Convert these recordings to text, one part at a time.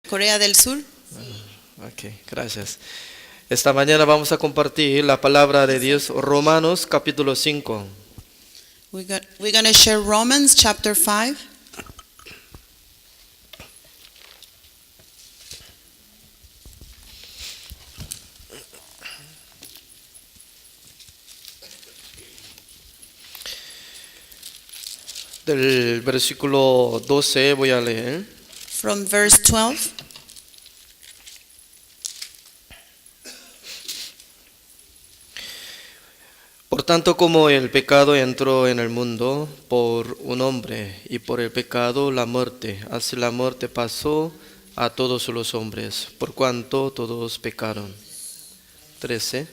Corea del Sur. Ok, gracias. Esta mañana vamos a compartir la palabra de Dios, Romanos capítulo 5. We're going to share Romans chapter 5. Del versículo 12 voy a leer. From verse 12. Por tanto, como el pecado entró en el mundo por un hombre, y por el pecado la muerte, así la muerte pasó a todos los hombres, por cuanto todos pecaron. 13.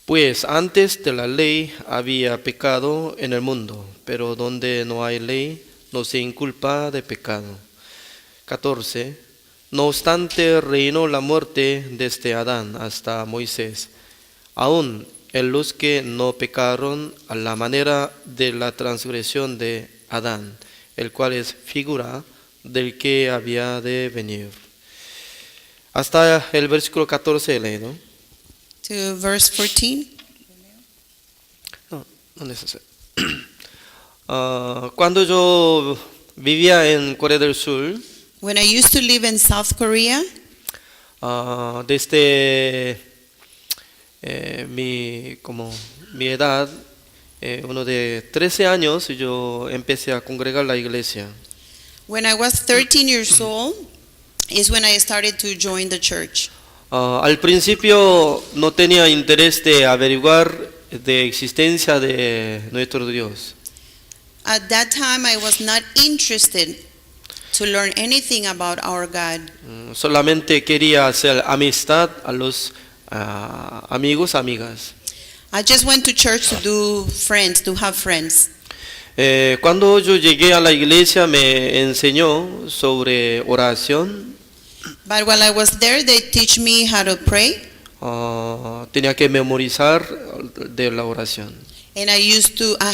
Pues antes de la ley había pecado en el mundo, pero donde no hay ley no se inculpa de pecado. 14. No obstante reinó la muerte desde Adán hasta Moisés, aun en los que no pecaron a la manera de la transgresión de Adán, el cual es figura del que había de venir. Hasta el versículo 14 he leído. To verse 14. No necesario. Cuando yo vivía en Corea del Sur, When I used to live in South Korea, desde mi edad, uno de 13 años, yo empecé a congregar la iglesia. when I was 13 years old, is when I started to join the church. Al principio no tenía interés de averiguar de existencia de nuestro Dios. At that time, I was not interested to learn anything about our God. Solamente quería hacer amistad a los amigos, amigas. I just went to church to do friends, to have friends. Cuando yo llegué a la iglesia me enseñó sobre oración. But while I was there, they teach me how to pray, Tenía que memorizar de la oración. and I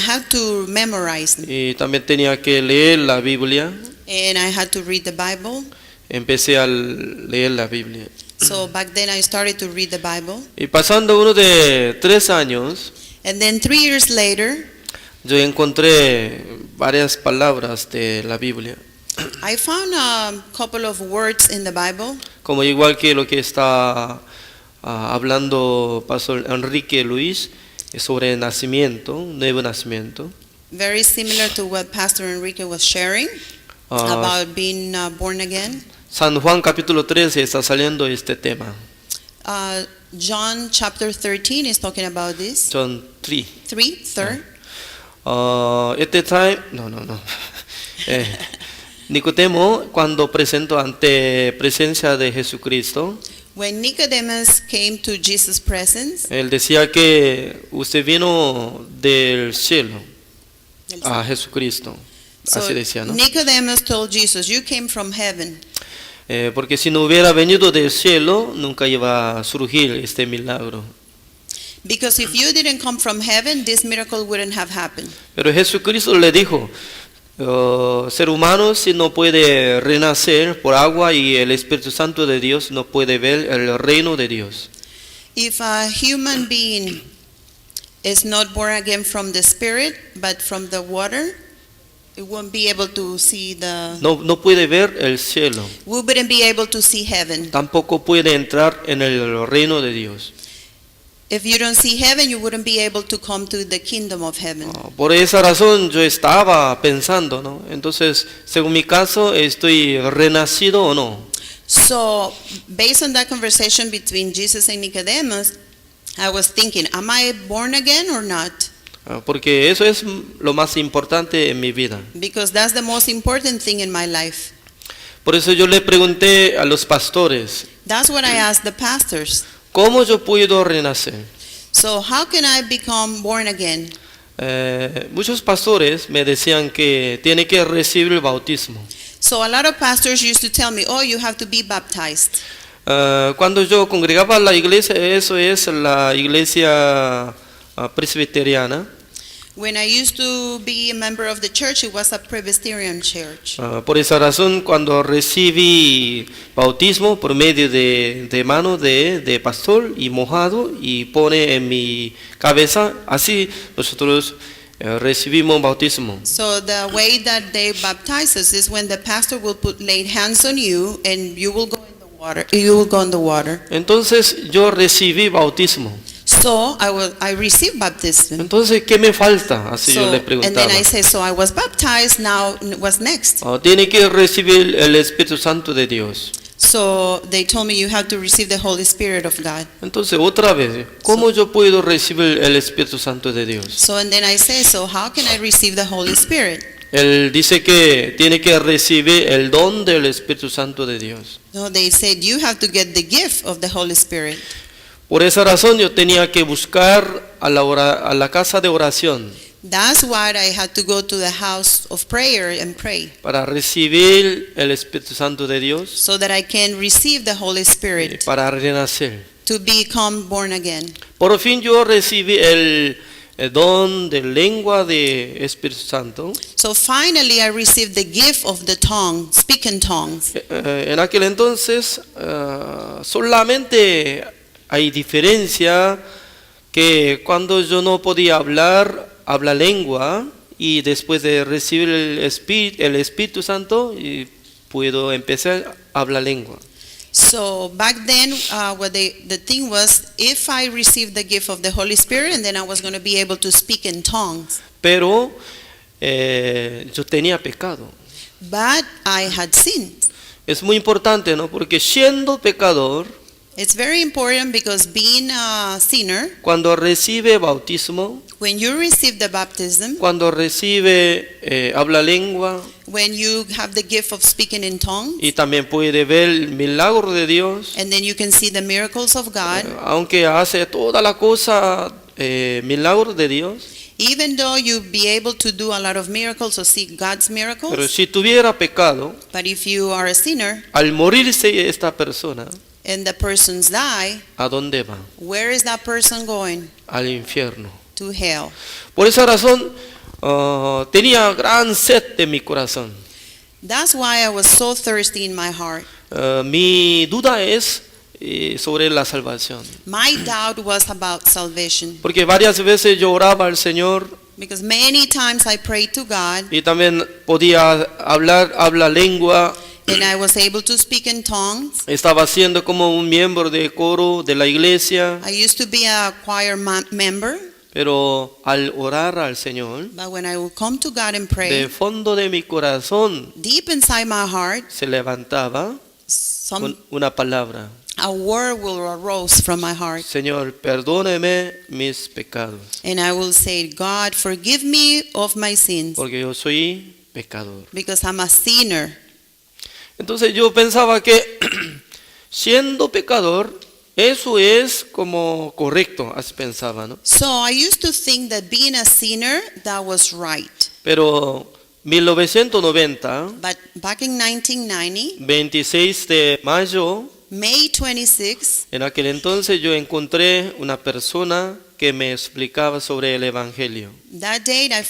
had to memorize them, Y también tenía que leer la Biblia. and I had to read the Bible. Empecé a leer la Biblia. So back then, I started to read the Bible, Y pasando uno de 3 años, and then 3 years later, yo encontré varias palabras de la Biblia. I found a couple of words in the Bible, Como igual que lo que está hablando Pastor Enrique Luis sobre nacimiento, nuevo nacimiento. very similar to what Pastor Enrique was sharing about being born again. San Juan capítulo 13 está saliendo este tema. John chapter 13 is talking about this. John 3. Third. At the time, no. Nicodemo, cuando presentó ante presencia de Jesucristo, When Nicodemus came to Jesus' presence, él decía que usted vino del cielo a Jesucristo. so Así decía, ¿no? Nicodemus told Jesus, "You came from heaven." Porque si no hubiera venido del cielo, nunca iba a surgir este milagro. Because if you didn't come from heaven, this miracle wouldn't have happened. Pero Jesucristo le dijo, ser humano si no puede renacer por agua y el Espíritu Santo de Dios no puede ver el reino de Dios. If a human being is not born again from the Spirit, but from the water, it won't be able to see No puede ver el cielo, we wouldn't be able to see heaven. tampoco puede entrar en el reino de Dios. If you don't see heaven, you wouldn't be able to come to the kingdom of heaven. Por esa razón yo estaba pensando, ¿no? Entonces, según mi caso, ¿estoy renacido o no? So, based on that conversation between Jesus and Nicodemus, I was thinking, am I born again or not? Porque eso es lo más importante en mi vida. Because that's the most important thing in my life. Por eso yo le pregunté a los pastores, That's what I asked the pastors. ¿cómo yo puedo renacer? So, how can I become born again? Muchos pastores me decían que tiene que recibir el bautismo. So, a lot of pastors used to tell me, oh, you have to be baptized. Cuando yo congregaba la iglesia, eso es la iglesia presbiteriana. When I used to be a member of the church, it was a Presbyterian church. Por esa razón, cuando recibí bautismo por medio de mano de pastor y mojado y pone en mi cabeza, así nosotros recibimos bautismo. So the way that they baptize us is when the pastor will lay hands on you and you will go in the water. You will go in the water. Entonces yo recibí bautismo. So I received baptism. Entonces, ¿qué me falta? Así yo le And preguntaba. then I say, so I was baptized. Now what's next? Tiene que recibir el Espíritu Santo de Dios. So they told me you have to receive the Holy Spirit of God. Entonces, otra vez, ¿cómo yo puedo recibir el Espíritu Santo de Dios? So and then I say, so how can I receive the Holy Spirit? Él dice que tiene que recibir el don del Espíritu Santo de Dios. No, they said you have to get the gift of the Holy Spirit. Por esa razón yo tenía que buscar a la casa de oración That's why I had to go to the house of prayer and pray, para recibir el Espíritu Santo de Dios so that I can receive the Holy y Spirit para renacer. to become born again. Por fin yo recibí el don de lengua de Espíritu Santo. So finally I received the gift of the tongue, speaking tongues. En aquel entonces solamente hay diferencia que cuando yo no podía hablar lengua y después de recibir el Espíritu Santo y puedo empezar a hablar lengua. So back then, the thing was, if I received the gift of the Holy Spirit, and then I was going to be able to speak in tongues. Pero yo tenía pecado. But I had sinned. Es muy importante, ¿no? Porque siendo pecador, It's very important because being a sinner, cuando recibe bautismo, when you receive the baptism, cuando recibe habla lengua when you have the gift of speaking in tongues, y también puede ver el milagro de Dios, and then you can see the miracles of God, aunque hace toda la cosa milagro de Dios, even though you be able to do a lot of miracles or see God's pero miracles, si tuviera pecado, but if you are a sinner al morirse esta persona, and the person's die, ¿a dónde va? where is that person going? Al infierno. To hell. Por esa razón tenía gran sed de mi corazón. That's why I was so thirsty in my heart. Mi duda es sobre la salvación. My doubt was about salvation, Porque varias veces yo oraba al Señor because many times I prayed to God y también podía hablar lengua. and I was able to speak in tongues. Estaba siendo como un miembro de coro de la iglesia, I used to be a choir member, pero al orar al Señor, but when I would come to God and de pray, fondo de mi corazón deep inside my heart, se levantaba una palabra. a word will arise from my heart. Señor, perdóneme mis pecados, And I will say, God, forgive me of my sins, porque yo soy pecador. because I'm a sinner. Entonces yo pensaba que siendo pecador, eso es como correcto, así pensaba, ¿no? So I used to think that being a sinner, that was right. Pero 1990, But back in 1990, 26 de mayo, May 26, en aquel entonces yo encontré una persona que me explicaba sobre el Evangelio. that date I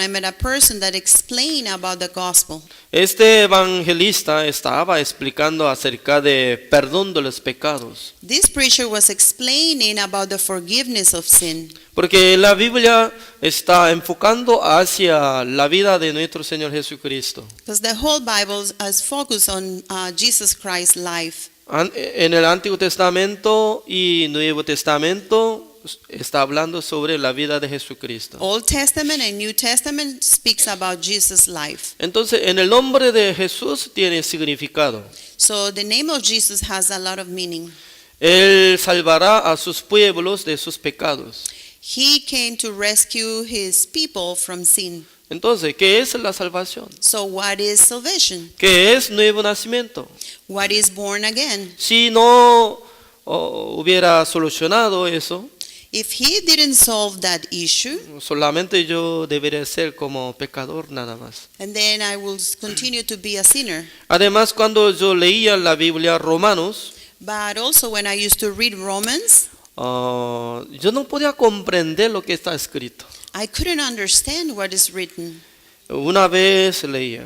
met a person that explained about the gospel. Este evangelista estaba explicando acerca de perdón de los pecados. This preacher was explaining about the forgiveness of sin. Porque la Biblia está enfocando hacia la vida de nuestro Señor Jesucristo. Because the whole Bible is focused on Jesus Christ's life. En el Antiguo Testamento y Nuevo Testamento está hablando sobre la vida de Jesucristo. Old Testament and New Testament speaks about Jesus' life. Entonces, en el nombre de Jesús tiene significado. So the name of Jesus has a lot of meaning. Él salvará a sus pueblos de sus pecados. He came to rescue his people from sin. Entonces, ¿qué es la salvación? So what is salvation? ¿Qué es nuevo nacimiento? What is born again? Si no hubiera solucionado eso, If he didn't solve that issue, solamente yo debería ser como pecador nada más. and then I will continue to be a sinner. Además, cuando yo leía la Biblia Romanos, But also when I used to read Romans, yo no podía comprender lo que está escrito. I couldn't understand what is written. Una vez leía,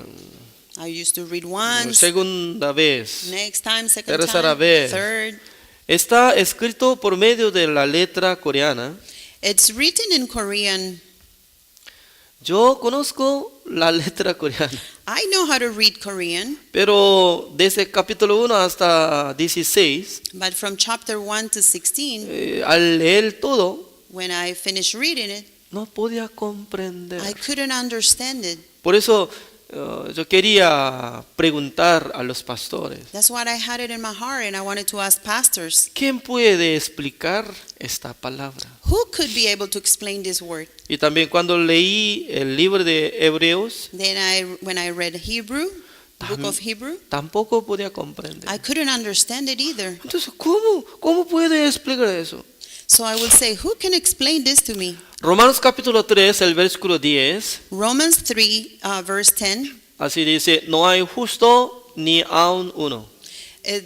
I used to read once, segunda vez, next time, second tercera time, vez. third. Está escrito por medio de la letra coreana. It's written in Korean. Yo conozco la letra coreana, I know how to read Korean, pero desde capítulo 1 hasta 16, but from chapter 1 to 16, al leer todo, when I finished reading it, no podía comprender. I couldn't understand it. Por eso yo quería preguntar a los pastores, That's what I had it in my heart, and I wanted to ask pastors, ¿quién puede explicar esta palabra? who could be able to explain this word? Y también cuando leí el libro de Hebreos, Then when I read Hebrew, the book of Hebrew, tampoco podía comprender. I couldn't understand it either. Entonces, ¿cómo puede explicar eso? So I would say, who can explain this to me? Romanos capítulo 3, el versículo 10, Romans 3, verse 10, así dice, no hay justo ni aun uno.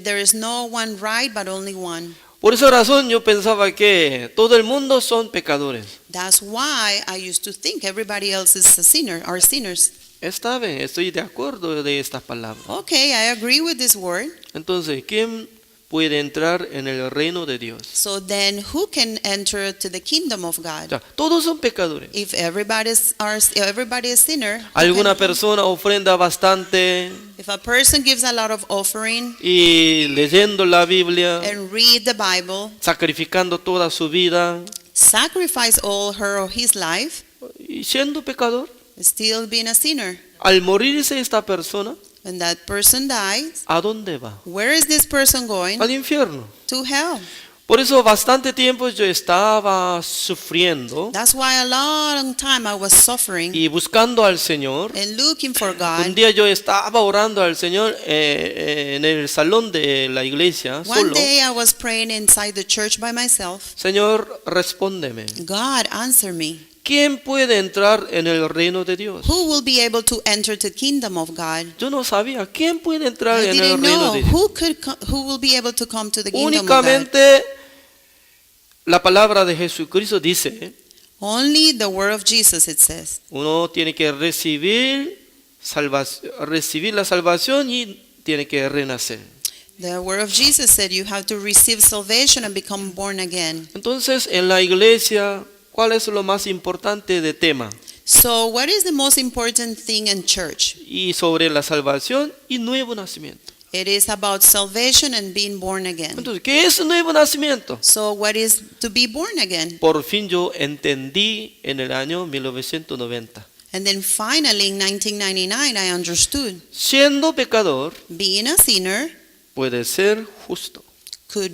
there is no one right, but only one. Por esa razón yo pensaba que todo el mundo son pecadores. That's why I used to think everybody else is a sinner, are sinners. Está bien, estoy de acuerdo de esta palabra. Okay, I agree with this word. Entonces, ¿quién puede entrar en el reino de Dios? So then who can enter to the kingdom of O God? sea, todos son pecadores. If everybody is a sinner, who Alguna can- persona ofrenda bastante if a person gives a lot of offering y leyendo la Biblia, and read the Bible, sacrificando toda su vida sacrifice all her or his life, y siendo pecador, still being a sinner, al morirse esta persona, when that person dies, ¿a dónde va? where is this person going? Al infierno. To hell. Por eso bastante tiempo yo estaba sufriendo That's why a long time I was suffering y buscando al Señor. and looking for Un God. día yo estaba orando al Señor en el salón de la iglesia, One solo. day I was praying inside the church by myself. Señor, respóndeme. God, answer me. ¿Quién puede entrar en el reino de Dios? Who will be able to enter the kingdom of God? Yo no sabía quién puede entrar I en el didn't reino know de Dios. who will be able to come to the kingdom of God. Únicamente la palabra de Jesucristo dice, Only the word of Jesus, it says. uno tiene que recibir la salvación y tiene que renacer. The word of Jesus said you have to receive salvation and become born again. Entonces, en la iglesia, ¿cuál es lo más importante de tema? So what is the most important thing in church? Y sobre la salvación y nuevo nacimiento. It is about salvation and being born again. Entonces, ¿qué es nuevo nacimiento? So what is to be born again? Por fin yo entendí en el año 1990. And then finally in 1999 I understood. Siendo pecador, Being a sinner, puede ser justo.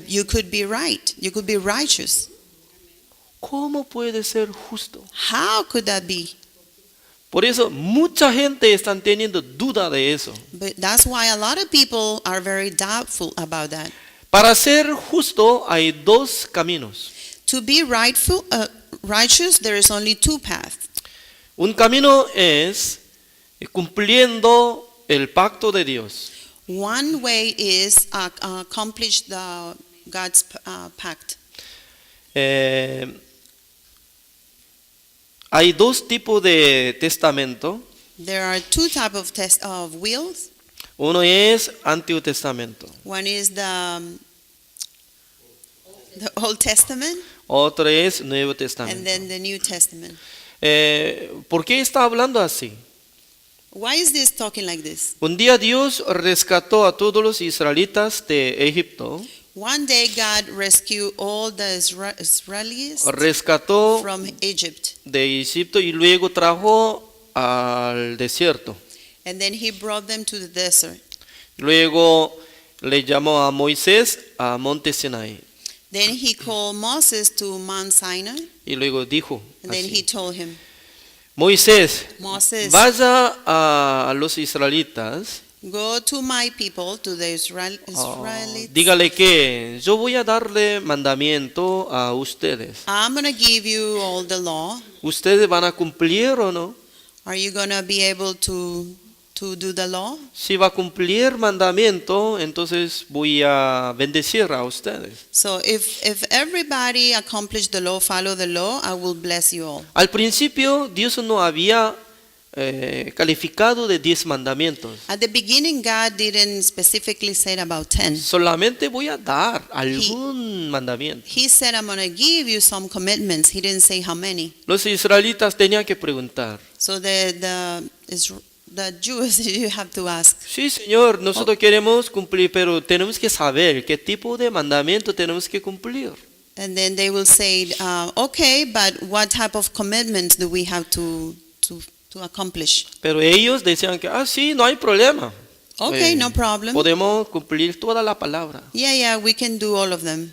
you could be right. You could be righteous. ¿Cómo puede ser justo? How could that be? Por eso mucha gente está teniendo duda de eso. But that's why a lot of people are very doubtful about that. Para ser justo hay dos caminos. To be righteous, there is only two paths. Un camino es cumpliendo el pacto de Dios. One way is accomplish God's pact. Hay dos tipos de testamento. There are two types of wills. Uno es Antiguo Testamento. One is the Old Testament, Otro es Nuevo and Testamento. then the New Testament. ¿Por qué está hablando así? Why is this talking like this? Un día Dios rescató a todos los israelitas de Egipto. One day God rescued all the Israelis Rescató from Egypt, de Egipto y luego trajo al desierto. and then he brought them to the desert. Luego le llamó a Moisés a Monte Sinai. Then he called Moses to Mount Sinai, Y luego dijo and then he así, told him, Moisés, Moses, vaya a los israelitas, go to my people, to the Israelites. dígale que yo voy a darle mandamiento a ustedes. I'm going to give you all the law. ¿Ustedes van a cumplir o no? Are you going to be able to to do the law. Si va a cumplir mandamiento, entonces voy a bendecir a ustedes. So if everybody accomplish the law, follow the law, I will bless you all. Al principio, Dios no había calificado de 10 mandamientos. At the beginning, God didn't specifically say about 10. Solamente voy a dar algún mandamiento. He said, I'm going to give you some commitments. He didn't say how many. Los israelitas tenían que preguntar, So the Jews, you have to ask. sí, Señor, nosotros queremos cumplir, pero tenemos que saber qué tipo de mandamiento tenemos que cumplir. And then they will say, okay, but what type of commitments do we have to accomplish? Pero ellos decían que, sí, no hay problema. Okay, no problem. Podemos cumplir toda la palabra. Yeah, we can do all of them.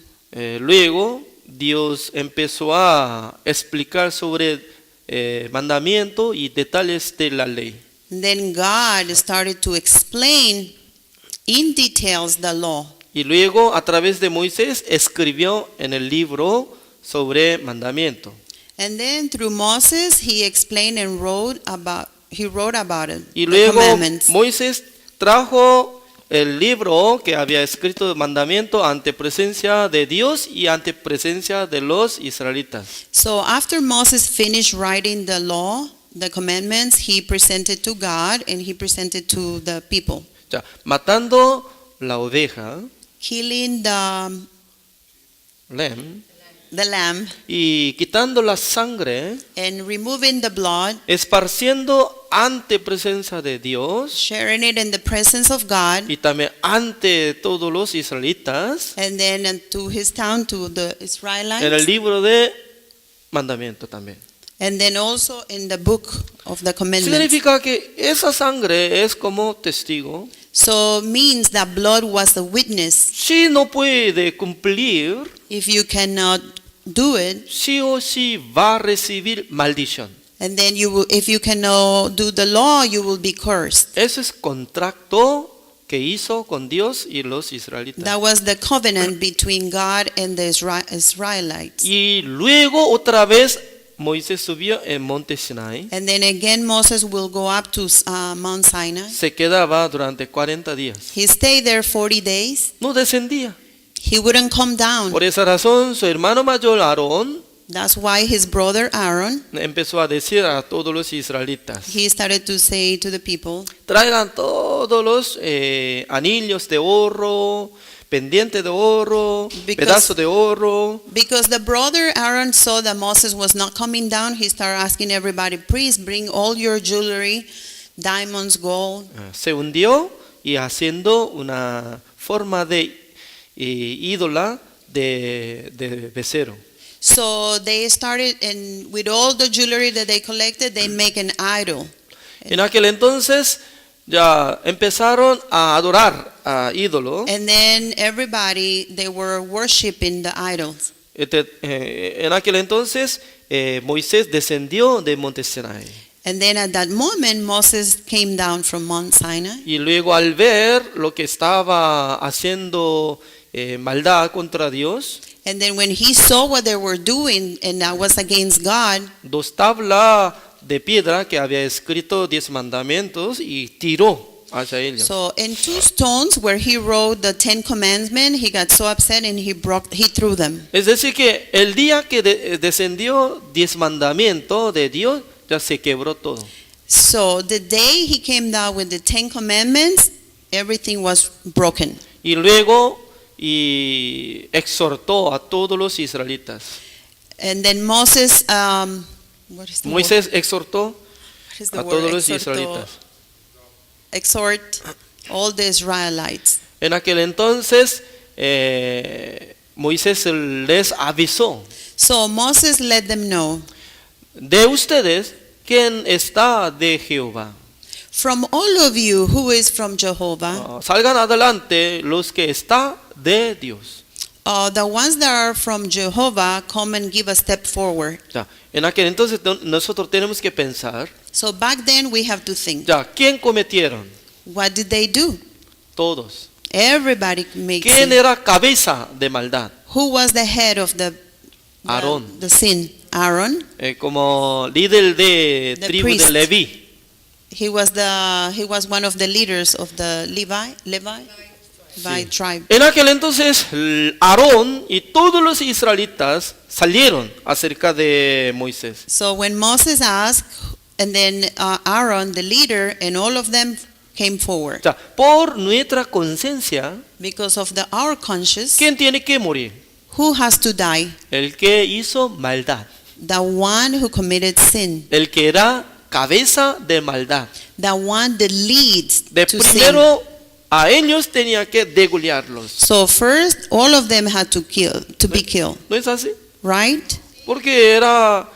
Luego, Dios empezó a explicar sobre mandamiento y detalles de la ley. Then God started to explain in details the law. Y luego, a través de Moisés, escribió en el libro sobre mandamiento. And then through Moses, he explained and wrote about it. Y the luego commandments. Moisés trajo el libro que había escrito de mandamiento ante presencia de Dios y ante presencia de los israelitas. So after Moses finished writing the law, the commandments, he presented to God and he presented to the people. O sea, matando la oveja, Killing the lamb y quitando la sangre, and removing the blood, esparciendo ante presencia de Dios sharing it in the presence of God, y también ante todos los israelitas and then to his town, to the en el Israelites, libro de mandamiento también. and then also in the book of the commandments. Significa que esa sangre es como testigo. So means that blood was the witness. Si no puede cumplir, If you cannot do it, sí o sí va a recibir maldición. and then if you cannot do the law, you will be cursed. Ese es contrato que hizo con Dios y los israelitas. That was the covenant between God and the Israelites. Y luego otra vez Moisés subió en monte Sinai. And then again, Moses will go up to Mount Sinai. Se quedaba durante 40 días. He stayed there 40 days. No descendía. He wouldn't come down. Por esa razón, su hermano mayor Aarón That's why his brother Aaron, empezó a decir a todos los israelitas: he started to say to the people, traigan todos los anillos de oro, pendiente de oro, pedazo de oro. because the brother Aaron saw that Moses was not coming down, he started asking everybody, please bring all your jewelry, diamonds, gold. Se hundió y haciendo una forma de ídola de becerro. So they started, and with all the jewelry that they collected, they make an idol. En aquel entonces ya empezaron a adorar a ídolo. And then everybody, they were worshiping the idols. En aquel entonces Moisés descendió de monte Sinai. And then at that moment, Moses came down from Mount Sinai. Y luego al ver lo que estaba haciendo maldad contra Dios, And then when he saw what they were doing, and that was against God, 2 tablas de piedra que había escrito 10 mandamientos y tiró hacia ellos. so in 2 stones where he wrote the 10 commandments, he got so upset and he threw them. Es decir que el día que descendió 10 mandamientos de Dios, ya se quebró todo. So the day he came down with the 10 commandments, everything was broken. Y luego exhortó a todos los israelitas. And then Moses, what is the word? Moisés exhortó What is the a word? todos los Exhortó. israelitas. Exhort all the Israelites. En aquel entonces Moisés les avisó: So Moses let them know, de ustedes, ¿quién está de Jehová? from all of you who is from Jehovah, Salgan adelante los que está de Dios. the ones that are from Jehovah, come and give a step forward. Ya, en aquel entonces nosotros tenemos que pensar, So back then we have to think, ya, ¿quién cometieron? what did they do? Todos. Everybody makes ¿Quién sin. era cabeza de maldad? Who was the head of the Aarón. sin? Aaron. Como líder de The tribu priest. de Leví. He was one of the leaders of the Levi tribe. En aquel entonces Aarón y todos los israelitas salieron acerca de Moisés. So when Moses asked, and then Aaron, the leader, and all of them came forward. O sea, por nuestra conciencia, Because of our conscience, ¿quién tiene que morir? who has to die? El que hizo maldad, The one who committed sin. el que era cabeza de maldad. The one that leads De to sin. primero a ellos tenía que degollarlos. So first, all of them had to be killed, ¿No es así? right? Porque eran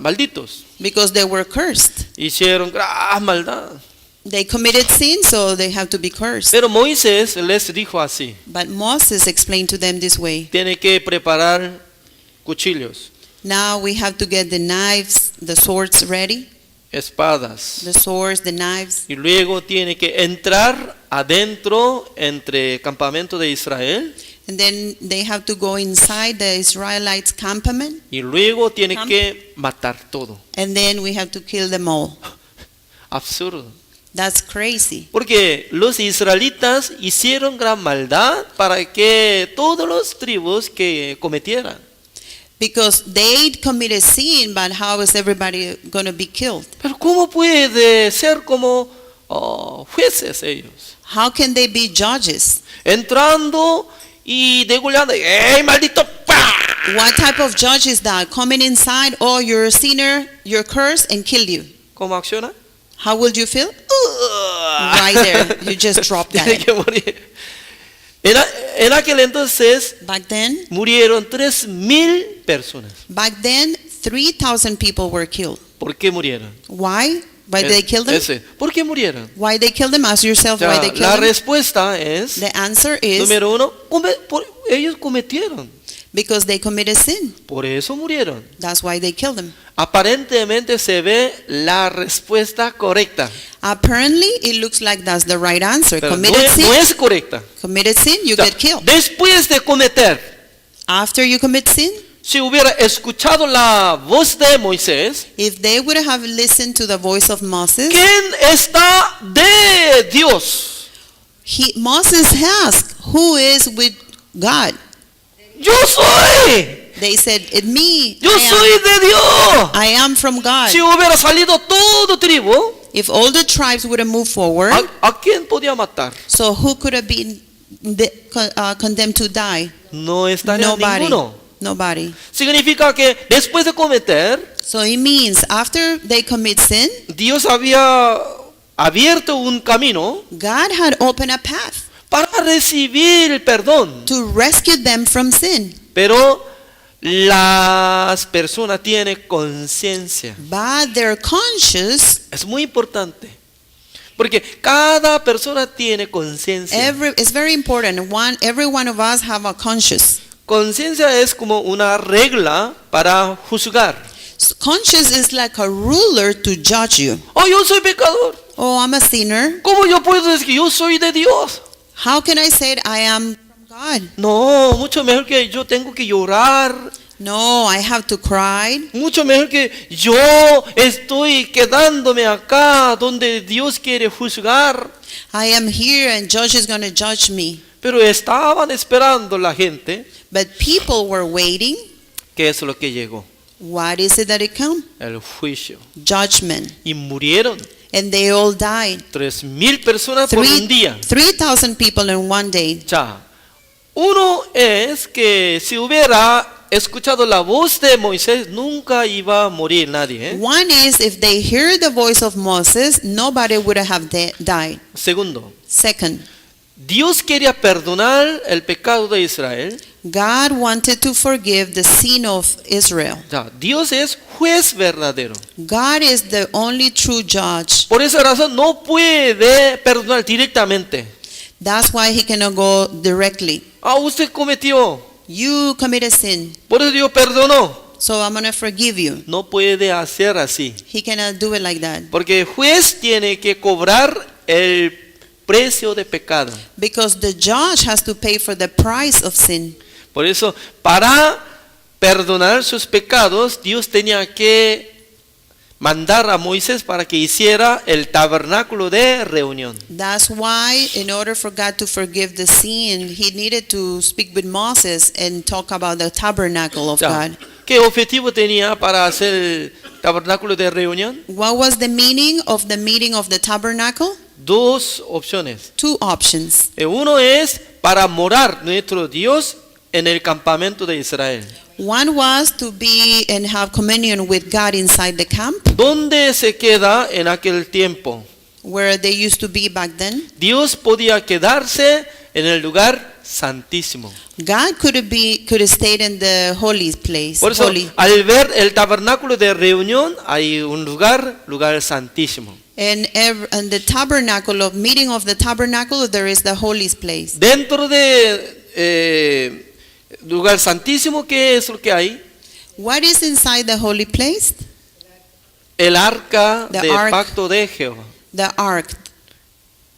malditos. Because they were cursed. Hicieron gran maldad. They committed sin, so they have to be cursed. Pero Moisés les dijo así: But Moses explained to them this way. tiene que preparar cuchillos, Now we have to get the knives, the swords ready. espadas, The swords, the knives. y luego tiene que entrar adentro entre campamento de Israel, And then they have to go inside the Israelites' campament. y luego tiene Camp. que matar todo. And then we have to kill them all. Absurdo. That's crazy. Porque los israelitas hicieron gran maldad para que todos los tribus que cometieran. Because they committed sin, but how is everybody going to be killed? Pero ¿cómo puede ser como jueces ellos? How can they be judges? Entrando y degollando. ¡Ey, maldito! ¡Pah! What type of judge is that? Coming inside, oh, you're a sinner, you're cursed, and kill you. ¿Cómo acciona? How will you feel? Right there, you just drop Tiene that. que morir. En aquel entonces Back then, murieron 3,000 personas. 3,000 people were killed. ¿Por qué murieron? Why? Why did they kill them? ¿Por qué murieron? Why they kill them? Ask O yourself sea, why they kill la them. respuesta es, The answer is número uno, ellos cometieron. because they committed sin. Por eso murieron. That's why they killed them. Aparentemente se ve la respuesta correcta, Apparently, it looks like that's the right answer. pero no Committed sin, es correcta. committed sin, you O sea, get killed. después de cometer, After you commit sin, si hubiera escuchado la voz de Moisés, if they would have listened to the voice of Moses, ¿quién está de Dios? Moses asked, who is with God? Yo soy. They said, it me. Yo soy de Dios. I am from God. Si hubiera salido todo tribu, If all the tribes would have moved forward, ¿a quién podía matar? so who could have been condemned to die? No estaría Nobody. ninguno. Nobody. Significa que después de cometer, So it means after they commit sin, Dios había abierto un camino God had opened a path para recibir el perdón. to rescue them from sin. Pero las personas tienen conciencia. But their conscience, Es muy importante. Porque cada persona tiene conciencia. it's very important. Every one of us have a conscience. Conciencia es como una regla para juzgar. Conscience is like a ruler to judge you. Oh, yo soy pecador. Oh, I'm a sinner. ¿Cómo yo puedo decir que yo soy de Dios? How can I say I am from God? No, mucho mejor que yo tengo que llorar. No, I have to cry. Mucho mejor que yo estoy quedándome acá donde Dios quiere juzgar. I am here and judge is going to judge me. Pero estaban esperando la gente. But people were waiting. ¿Qué es lo que llegó? What is it that it come? El juicio. Judgment. Y murieron And they all died. 3,000 personas por un día. 3,000 people in one day. Ya. Uno es que si hubiera escuchado la voz de Moisés, nunca iba a morir nadie. One is if they hear the voice of Moses, nobody would have died. Segundo, Second, Dios quería perdonar el pecado de Israel. God wanted to forgive the sin of Israel. Ya, Dios es juez verdadero. God is the only true judge. Por esa razón no puede perdonar directamente. That's why he cannot go directly. Ah, usted cometió, You committed sin, por eso Dios perdonó. so I'm going to forgive you. No puede hacer así. He cannot do it like that. Porque el juez tiene que cobrar el precio de pecado. Because the judge has to pay for the price of sin. Por eso, para perdonar sus pecados, Dios tenía que mandar a Moisés para que hiciera el tabernáculo de reunión. That's why, in order for God to forgive the sin, he needed to speak with Moses and talk about the tabernacle of Ya, God. ¿qué objetivo tenía para hacer el tabernáculo de reunión? What was the meaning of the meeting of the tabernacle? Dos opciones. Two options. Uno es para morar nuestro Dios en el campamento de Israel. One was to be and have communion with God inside the camp, ¿Dónde se queda en aquel tiempo? where they used to be back then. Dios podía quedarse en el lugar santísimo. God could have stayed in the holy place. Por eso, Holy. al ver el tabernáculo de reunión, hay un lugar santísimo. And in the tabernacle of meeting of the tabernacle, there is the holy place. Dentro de lugar santísimo, ¿qué es lo que hay? What is inside the holy place? El arca The del ark. pacto de Jehová. The ark,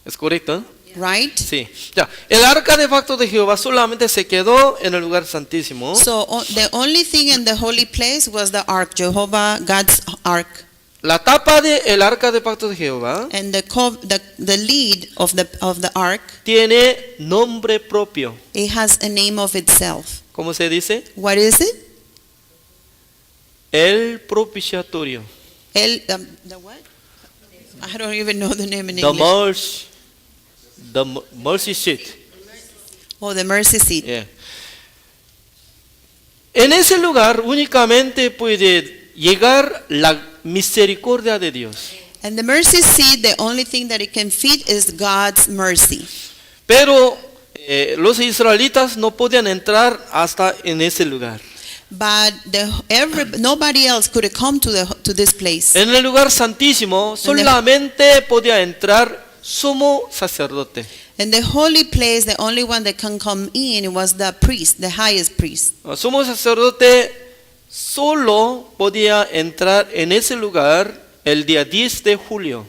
¿Es correcto? right? Sí. Ya. El arca del pacto de Jehová solamente se quedó en el lugar santísimo. So the only thing in the holy place was the ark, Jehovah, God's ark. La tapa del arca del pacto de Jehová And the lead of the ark, tiene nombre propio. it has a name of itself. ¿Cómo se dice? What is it? El propiciatorio. The what? I don't even know the name in The English. mercy seat. Oh, the mercy seat. Yeah. En ese lugar únicamente puede llegar la misericordia de Dios. And the mercy seat, the only thing that it can fit is God's mercy. Pero los israelitas no podían entrar hasta en ese lugar. But nobody else could have come to this place. En el lugar santísimo solamente podía entrar sumo sacerdote. In the holy place, the only one that can come in was the priest, the highest priest. El sumo sacerdote solo podía entrar en ese lugar el día 10 de julio.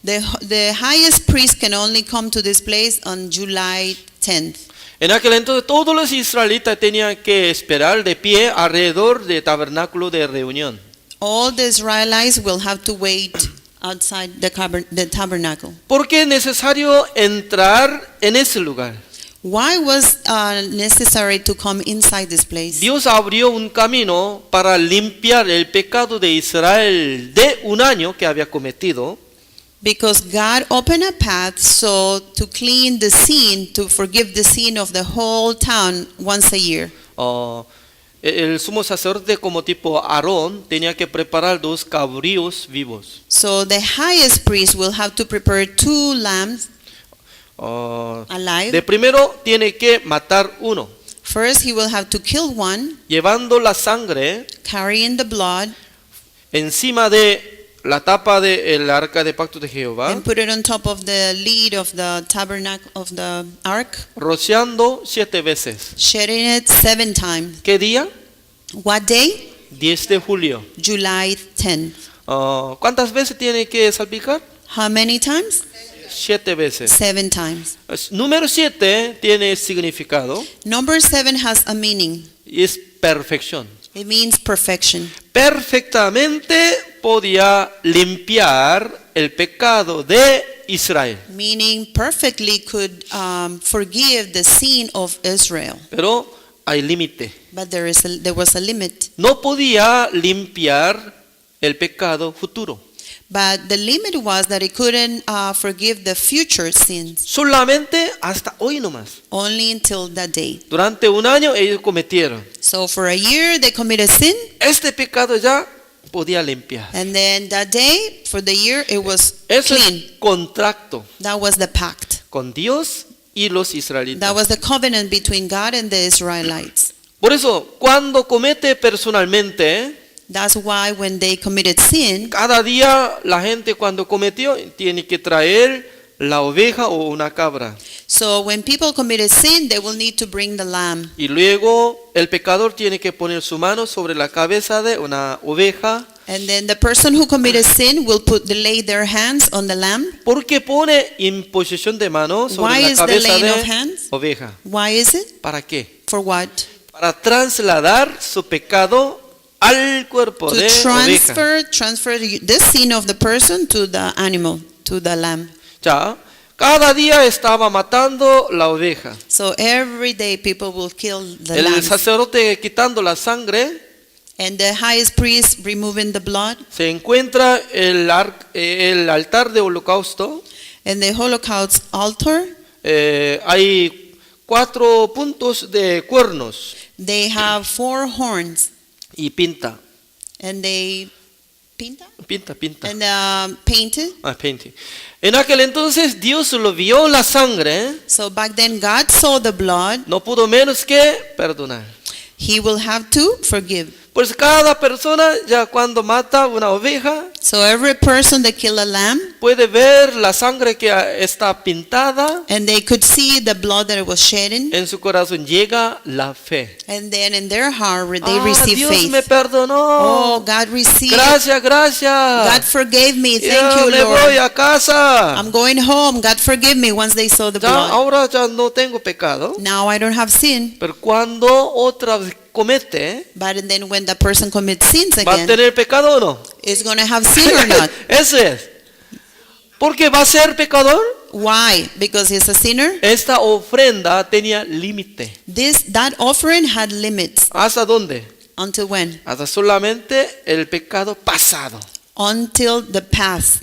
The highest priest can only come to this place on July 10th. En aquel entonces todos los israelitas tenían que esperar de pie alrededor del tabernáculo de reunión. All the Israelites will have to wait outside the tabernacle. ¿Por qué es necesario entrar en ese lugar? Why was necessary to come inside this place? Dios abrió un camino para limpiar el pecado de Israel de un año que había cometido. Because God opened a path so to clean the sin, to forgive the sin of the whole town once a year. El sumo sacerdote como tipo Aarón tenía que preparar 2 cabríos vivos. So the highest priest will have to prepare 2 lambs alive. De primero tiene que matar uno, First he will have to kill one, llevando la sangre carrying the blood, encima de la tapa del arca de pacto de Jehová, and put it on top of the lid of the tabernacle of the ark, rociando 7 veces. shedding it 7 times. ¿Qué día? What day? 10 de julio. July 10th. ¿Cuántas veces tiene que salpicar? How many times? 7 veces. 7 times. Número 7 tiene significado Number 7 has a meaning. y es perfección. It means perfection. Perfectamente podía limpiar el pecado de Israel. Meaning perfectly could forgive the sin of Israel. Pero hay límite. But there was a limit. No podía limpiar el pecado futuro. But the limit was that it couldn't forgive the future sins. Solamente hasta hoy nomás. Only until that day. Durante un año ellos cometieron. So for a year they committed sin. Este pecado ya podía limpiar. And then that day, for the year, it was Eso clean. es contrato That was the pact. con Dios y los israelitas. That was the covenant between God and the Israelites. Por eso, cuando comete personalmente, That's why when they committed sin, cada día la gente cuando cometió tiene que traer la oveja o una cabra. so when people committed sin, they will need to bring the lamb. Y luego el pecador tiene que poner su mano sobre la cabeza de una oveja. And then the person who committed sin will lay their hands on the lamb. Porque pone imposición de mano sobre Why la is the cabeza laying of de hands? oveja. Why is it? ¿Para qué? For what? Para trasladar su pecado al cuerpo to de oveja. transfer the sin of the person to the animal, to the lamb. Ya, cada día estaba matando la oveja. So every day people will kill the El lamb. sacerdote quitando la sangre, And the highest priest removing the blood. se encuentra el altar de holocausto. And the Holocaust altar, Hay 4 puntos de cuernos they have 4 horns. y pinta. And they pinta? Pinta. And painted. Painting. En aquel entonces Dios lo vio la sangre, So back then God saw the blood. no pudo menos que perdonar. He will have to forgive. Pues cada persona ya cuando mata una oveja So every person that kill a lamb, puede ver la sangre que está pintada. and they could see the blood that was shedding, En su corazón llega la fe. and then in their heart they receive Dios me faith. perdonó. Oh, God received. Gracias. God forgave me. Ya Thank you, me voy Lord. a casa. I'm going home. God forgive me once they saw the Ya, blood. ahora ya no tengo pecado. Now I don't have sin. Pero cuando otra vez comete, But then when the person commits sins ¿va a again, tener pecado o no? is going to have sin or not? Eso es. Porque va a ser pecador. Why? Because he's a sinner? Esta ofrenda tenía límite. That offering had limits. ¿Hasta dónde? Until when? Hasta solamente el pecado pasado. Until the past.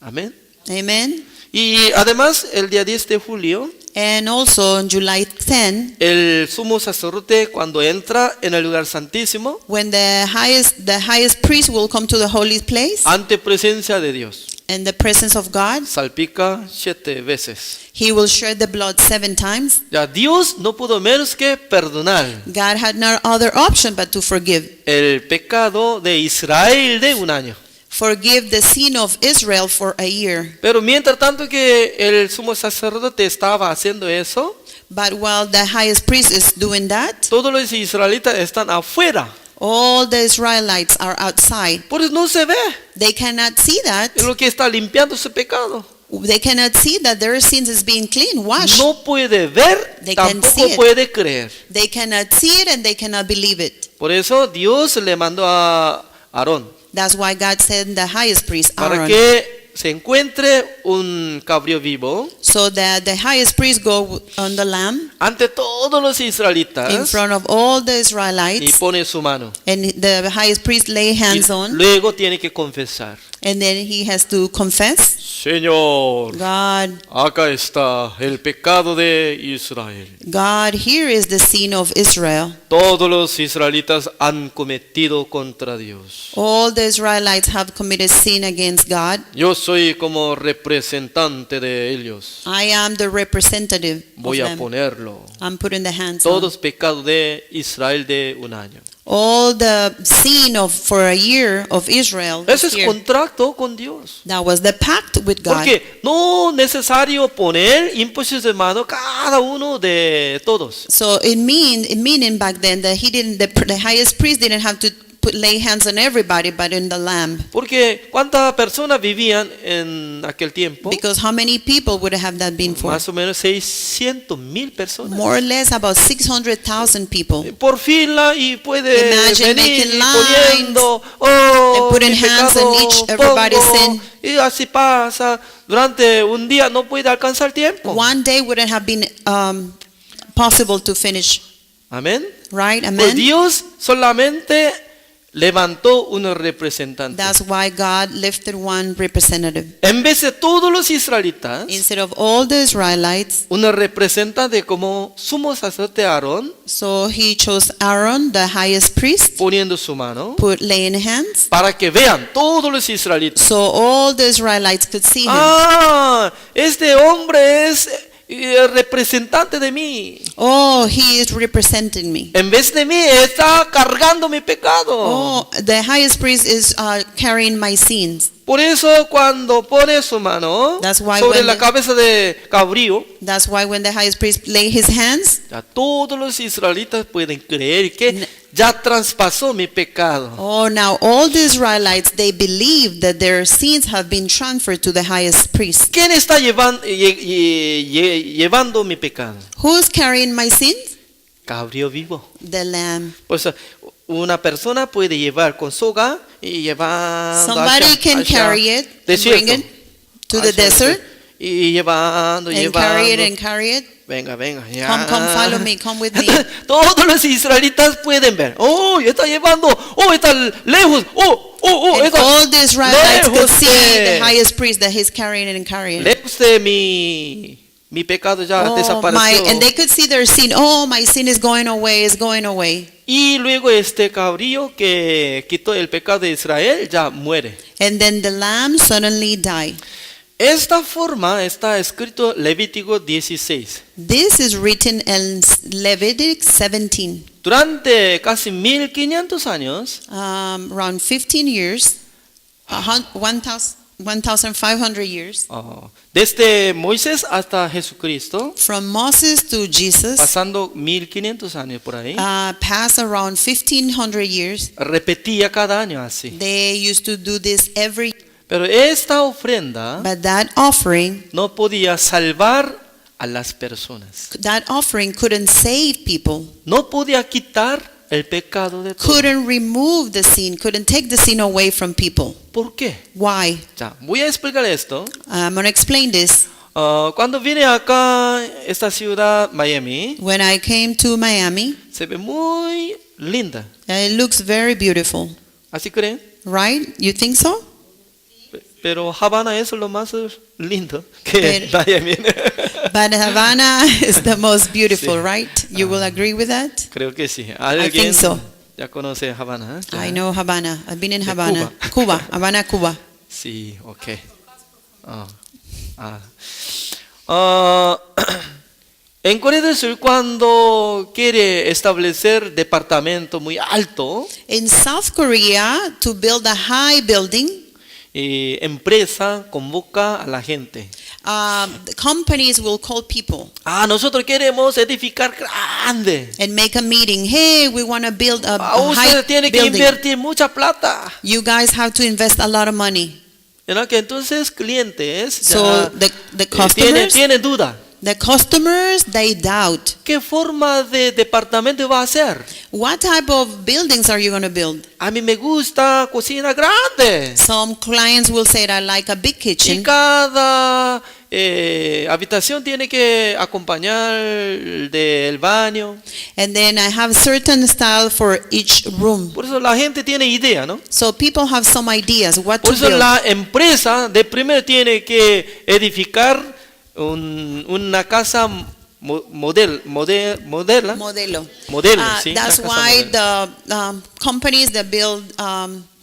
Amén. Amen. Y además, el día 10 de julio, And also on July 10, el sumo sacerdote cuando entra en el lugar santísimo, when the highest priest will come to the holy place ante presencia de Dios, in the presence of God, salpica 7 veces. he will shed the blood 7 times. Ya Dios no pudo menos que perdonar God had no other option but to forgive. el pecado de Israel de un año. Forgive the sin of Israel for a year. Pero mientras tanto que el sumo sacerdote estaba haciendo eso, But while the highest priest is doing that, todos los israelitas están afuera. all the Israelites are outside. Por eso no se ve They cannot see that. lo que está limpiando su pecado. They cannot see that their sins is being clean, washed. No puede ver, They can see tampoco it. puede creer. They cannot see it and they cannot believe it. Por eso Dios le mandó a Aarón That's why God sent the highest priest, para Aaron, que se encuentre un cabrío vivo so that the highest priest go on the lamb ante todos los in israelitas front of all the y Israelites, pone su mano. and the highest priest lay Y hands on, luego tiene que confesar. and then he has to confess, Señor, God, acá está el pecado de Israel. God, here is the sin of Israel. Todos los israelitas han cometido contra Dios. All the Israelites have committed sin against God. Yo soy como representante de ellos. I am the representative of Voy a them. ponerlo. I'm putting the hands on. Todos pecados de Israel de un año. All the sin of for a year of Israel. Ese es here. contrato con Dios. That was the pact with God. Porque no necesario poner impuestos de mano cada uno de todos. So it meaning back then that the highest priest didn't have to lay hands on everybody, but in the lamb. Porque cuántas personas vivían en aquel tiempo? Because how many people would have that been for? Más o menos 600,000 personas. More or less about 600,000 people. Por fila y puede Imagine venir making y lines poniendo, and putting mi hands pecado on each everybody's pongo, sin. y así pasa. Durante un día no puede alcanzar tiempo. One day wouldn't have been possible to finish, Amén. right? Pues Amen. Dios solamente levantó un representante. That's why God lifted one representative. En vez de todos los israelitas, Instead of all the Israelites, un representante como sumo sacerdote Aarón, so he chose Aaron, the highest priest, poniendo su mano, laying hands, para que vean todos los israelitas. so all the Israelites could see him. Este hombre es representante de mí. Oh, he is representing me. En vez de mí está cargando mi pecado. Oh, the highest priest is carrying my sins. Por eso cuando pone su mano That's why sobre when la the- cabeza de cabrío, That's why when the highest priest lay his hands, ya todos los israelitas pueden creer que ya traspasó mi pecado. oh, now all the Israelites, they believe that their sins have been transferred to the highest priest. ¿Quién está llevando mi pecado? Who's carrying my sins? Cabrío vivo. The lamb. Pues una persona puede llevar con soga y llevando Somebody can carry it and bring it to the desert y llevando, and carry it. Venga, ya. Come, follow me, come with me. Todos los israelitas pueden ver. Oh, está llevando. Oh, está lejos. And está all the Israelites could lejos see the de, highest priest that he's carrying it and carrying it. lejos de mi pecado ya desapareció. And they could see their sin. Oh, my sin is going away, is going away. Y luego este cabrío que quitó el pecado de Israel ya muere. And then the lamb suddenly died. Esta forma está escrito Levítico 16. This is written in Leviticus 17. Durante casi 1500 años, Around 15 years, 1,500 years, desde Moisés hasta Jesucristo, from Moses to Jesus, pasando 1500 años por ahí, past around 1,500 years. repetía cada año así. They used to do this every year. Pero esta ofrenda But that offering no podía salvar a las personas. couldn't save people, No podía quitar el pecado de todos. couldn't remove the sin, couldn't take the sin away from people. ¿Por qué? Why? Ya, voy a explicar esto. I'm going to explain this. Cuando vine acá, esta ciudad, Miami, When I came to Miami, se ve muy linda. it looks very beautiful, ¿Así creen? right? You think so? Pero Havana es lo más lindo que Pero- Miami. But Havana is the most beautiful, Sí. right? You will agree with that? Creo que sí. think ¿Alguien so. ya conoce Havana? Ya. I know Havana. I've been in De Havana. Cuba. Havana, Cuba. Sí, ok. En Corea del Sur, cuando quiere establecer departamento muy alto, In South Korea, to build a high building, empresa convoca a la gente. the companies will call people Nosotros queremos edificar grande. and make a meeting. Hey, we want to build a high Usted tiene que building. invertir mucha plata. You guys have to invest a lot of money. ¿Verdad? Que entonces clientes So ya, the customers, tienen duda. they doubt. ¿Qué forma de departamento va a ser? What type of buildings are you going to build? A mí me gusta cocina grande. Some clients will say, I like a big Y kitchen. cada habitación tiene que acompañar del baño. And then I have certain style for each room. Por eso la gente tiene idea, ¿no? So people have some ideas what Por to eso build. la empresa de primero tiene que edificar una casa modelo. Modelo. Modelo, sí, That's la casa why modelo. the companies that build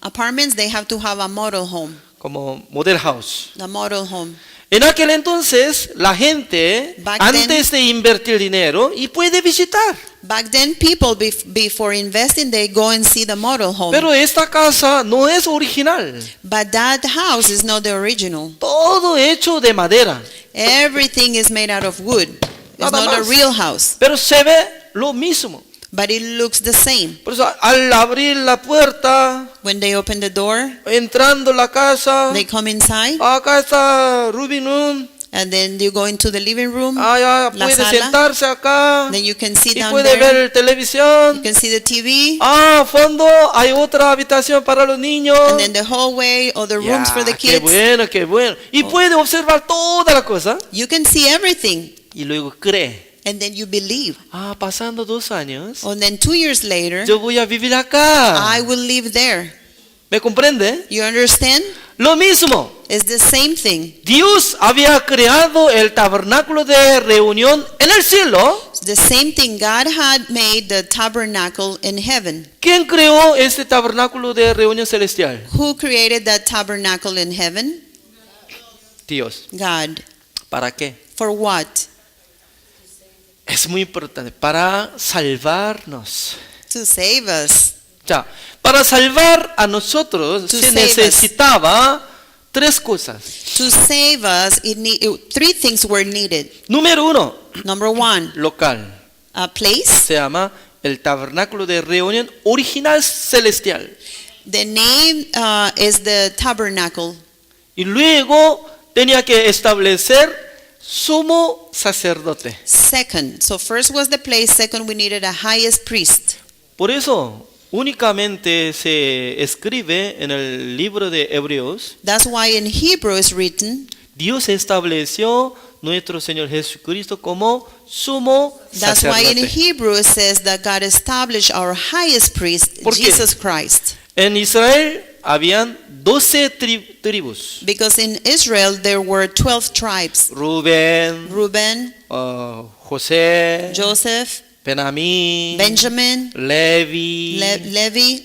apartments, they have to have a model home. Como model house. The model home. En aquel entonces, la gente, Back antes de invertir dinero, y puede visitar. Back then, people, before investing, they go and see the model home. Pero esta casa no es original. But that house is not the original. Todo hecho de madera. Everything is made out of wood. It's Nada not a más. real house. Pero se ve lo mismo. But it looks the same. Por eso, al abrir la puerta, When they open the door, entrando a la casa, they come inside, acá está Ruby Room. and then you go into the living room. Ya La puede sala. sentarse acá. Then you can sit Y down puede there. ver televisión. You can see the TV. Fondo hay otra habitación para los niños. And then the hallway or the rooms for the Qué kids. bueno, qué bueno. Y puede observar toda la cosa. You can see everything. Y luego cree. And then you believe. Pasando 2 años, And then 2 years later, yo voy a vivir acá. I will live there. ¿Me comprende? You understand? Lo mismo. It's the same thing. Dios había creado el tabernáculo de reunión en el cielo. The same thing. God had made the tabernacle in heaven. ¿Quién creó este tabernáculo de reunión celestial? Who created that tabernacle in heaven? Dios. God. ¿Para qué? For what? Es muy importante. Para salvarnos. To save us. Ya, para salvar a nosotros To se save us. necesitaba 3 cosas. To save us, 3 things were needed. Número 1, Number 1, local. a place. Se llama el tabernáculo de reunión original celestial. The name is the tabernacle. Y luego tenía que establecer sumo sacerdote. Second, so first was the place. Second, we needed a highest priest. Por eso únicamente se escribe en el libro de Hebreos, That's why in Hebrew is written, Dios estableció nuestro Señor Jesucristo como sumo that's why in sacerdote. Hebrew it says that God established our highest priest, ¿Por qué? Jesus Christ. En Israel habían 12 tribus. Because in Israel there were 12 tribes. Rubén, Reuben, José, Joseph, Benjamín, Benjamin, Levi. Levi, Levi.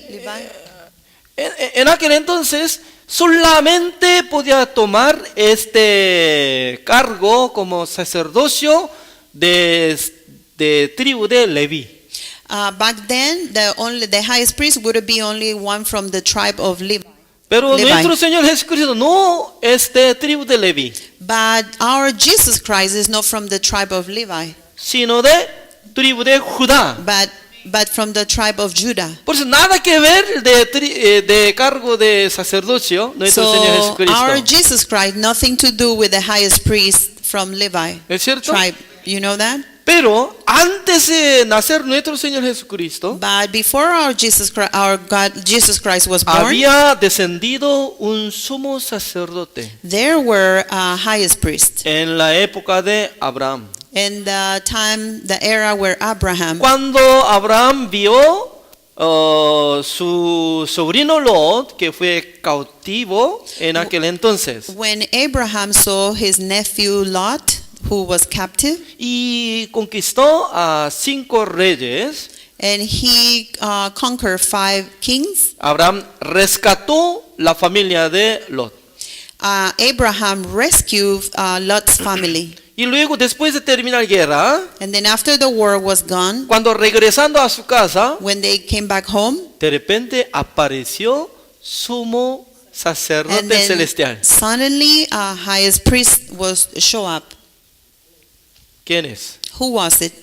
En aquel entonces solamente podía tomar este cargo como sacerdocio de tribu de Leví. Back then, the highest priest would be only one from the tribe of Levi. Pero Levi. nuestro Señor Jesucristo no es de tribu de Leví, But our Jesus Christ is not from the tribe of Levi, sino de tribu de Judá. but from the tribe of Judah. Por eso nada que ver de cargo de sacerdocio nuestro Señor So our Jesucristo. Jesus Christ, nothing to do with the highest priest from Levi ¿Es cierto? tribe. You know that? Pero antes de nacer nuestro Señor Jesucristo, But before our God, Jesus Christ was born, había descendido un sumo sacerdote there were highest priests en la época de Abraham. in the era where Abraham, Cuando Abraham vio su sobrino Lot, que fue cautivo en aquel entonces, when Abraham saw his nephew Lot, who was captive, y conquistó a 5 reyes, and he conquered 5 kings, Abraham rescató la familia de Lot. Abraham rescued Lot's family. Y luego, después de terminar guerra, And then after the war was gone, cuando regresando a su casa, when they came back home, de repente apareció sumo and sacerdote then celestial. suddenly highest priest was show up. ¿Quién es? Who was it?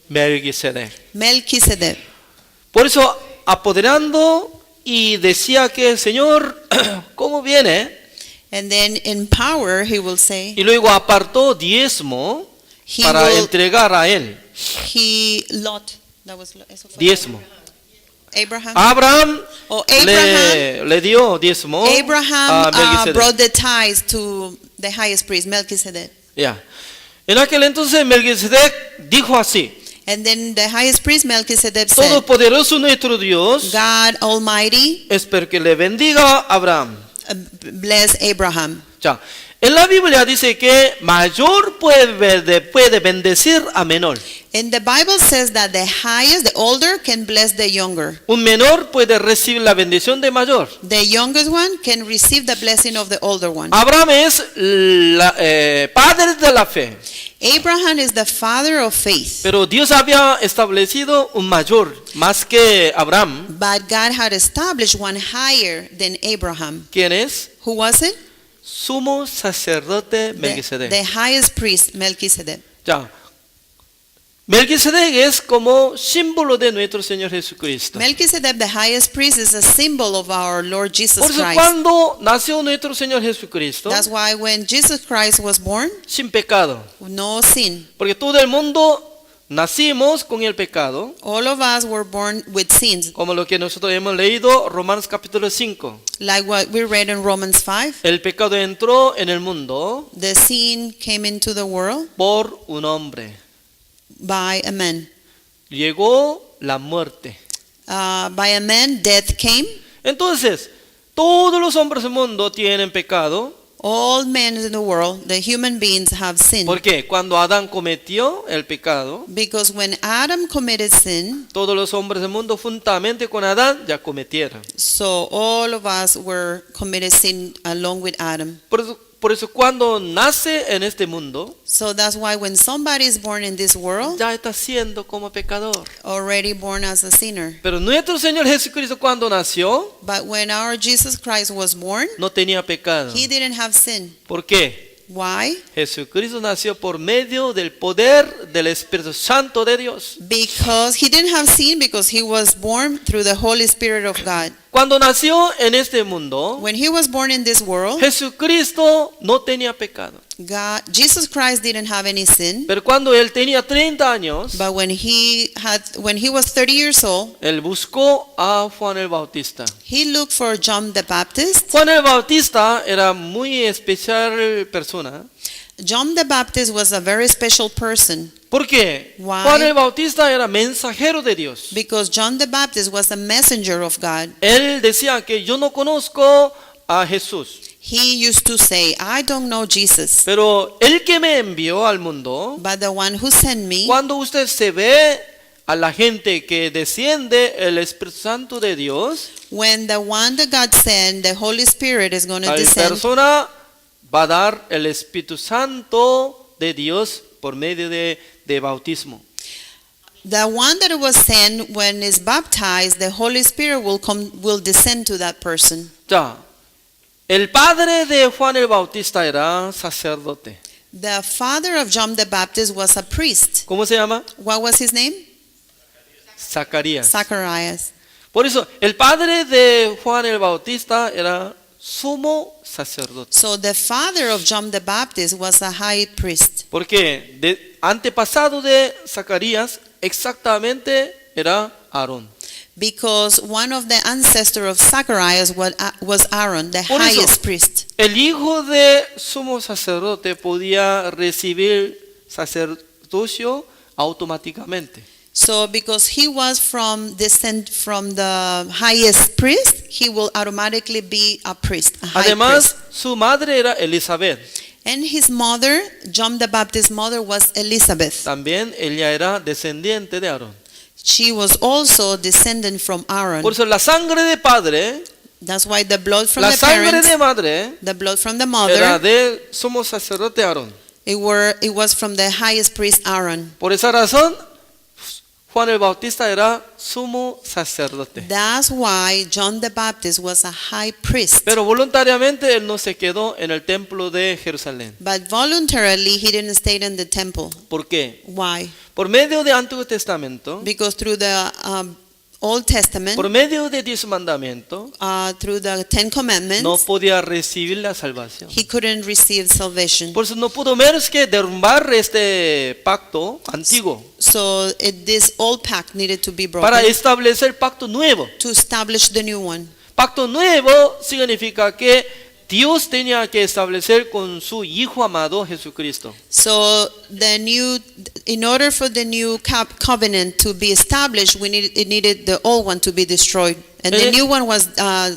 Melquisedec. Melchizedek. Por eso, apoderando y decía que el Señor, ¿cómo viene? And then in power he will say, Y luego apartó diezmo he para will, entregar a él. Lot, that was, eso fue Diezmo. Abraham. Abraham Oh, Abraham, le dio diezmo a Abraham Melquisedec. brought the tithes to the highest priest, Melchizedek. Ya. En aquel entonces Melquisedec dijo así: And then the highest priest, Melchizedek, said, Todopoderoso nuestro Dios, God Almighty, espero que le bendiga a Abraham. bless Abraham. Ya. En la Biblia dice que mayor puede bendecir a menor. And the Bible says that the highest, the older, can bless the younger. Un menor puede recibir la bendición de mayor. The youngest one can receive the blessing of the older one. Abraham es padre de la fe, Abraham is the father of faith. pero Dios había establecido un mayor, más que Abraham. But God had established one higher than Abraham. ¿Quién es? Who was it? Sumo sacerdote Melquisedec. The highest priest, Melchizedek. Ya. Melquisedec es como símbolo de nuestro Señor Jesucristo. Melchizedek, the highest priest, is a symbol of our Lord Jesus Por eso Christ. cuando nació nuestro Señor Jesucristo, That's why when Jesus Christ was born, sin pecado, no sin. porque todo el mundo nacimos con el pecado, All of us were born with sins, como lo que nosotros hemos leído, Romanos capítulo 5. like what we read in Romans 5. El pecado entró en el mundo The sin came into the world por un hombre. by a man. Llegó la muerte. By a man, death came. Entonces, todos los hombres del mundo tienen pecado. All men in the world, the human beings, have sinned. Porque cuando Adán cometió el pecado, Because when Adam committed sin, todos los hombres del mundo juntamente con Adán ya cometieron. so all of us were committed sin along with Adam. Por eso cuando nace en este mundo, So that's why when somebody is born in this world, ya está siendo como pecador. already born as a sinner. Pero nuestro Señor Jesucristo cuando nació, But when our Jesus Christ was born, no tenía pecado. he didn't have sin. ¿Por qué? Why? Jesucristo nació por medio del poder del Espíritu Santo de Dios. Because he didn't have sin because he was born through the Holy Spirit of God. Cuando nació en este mundo, When he was born in this world, Jesucristo no tenía pecado. Jesus Christ didn't have any sin. Pero cuando él tenía 30 años, But when he was 30 years old, él buscó a Juan el Bautista. he looked for John the Baptist. Juan el Bautista era muy especial persona. John the Baptist was a very special person ¿Por qué? Why? Juan el Bautista era mensajero de Dios. because John the Baptist was a messenger of God. Él decía que yo no conozco a Jesús, He used to say, I don't know Jesus, pero el que me envió al mundo, but the one who sent me, cuando usted se ve a la gente que desciende el Espíritu Santo de Dios, when the one that God sent, the Holy Spirit is going to la descend, persona va a dar el Espíritu Santo de Dios por medio de bautismo. the one that was sent when is baptized, the Holy Spirit will descend to that person. Ya, el padre de Juan el Bautista era sacerdote. The father of John the Baptist was a priest. ¿Cómo se llama? What was his name? Zacarías. Zacharias. Por eso, el padre de Juan el Bautista era sumo sacerdote. So the father of John the Baptist was a high priest. Porque antepasado de Zacarías exactamente era Aarón. Because one of the ancestors of Zacharias was Aaron, the Por eso, highest priest. el hijo de sumo sacerdote podía recibir sacerdocio automáticamente. So because he was from the highest priest, he will automatically be a priest, a high Además, priest. su madre era Elizabeth. And his mother, John the Baptist's mother, was Elizabeth. También ella era descendiente de Aarón. She was also descendant from Aaron. Por eso la sangre de padre, That's why the blood from la the sangre parents, de madre the blood from the era mother, de sumo sacerdote Aarón. it was from the highest priest Aaron. Por esa razón, Juan el Bautista era sumo sacerdote. That's why John the Baptist was a high priest. Pero voluntariamente él no se quedó en el templo de Jerusalén. But voluntarily he didn't stay in the temple. ¿Por qué? Why? Por medio del Antiguo Testamento, Because through the Old Testament, por medio de 10 mandamientos, through the Ten Commandments, no podía recibir la salvación. he couldn't receive salvation. Por eso no pudo menos que derrumbar este pacto antiguo So this old pact needed to be para broken establecer pacto nuevo. to establish the new one. Pacto nuevo significa que Dios tenía que establecer con su Hijo amado Jesucristo. So in order for the new covenant to be established, it needed the old one to be destroyed. And the new one was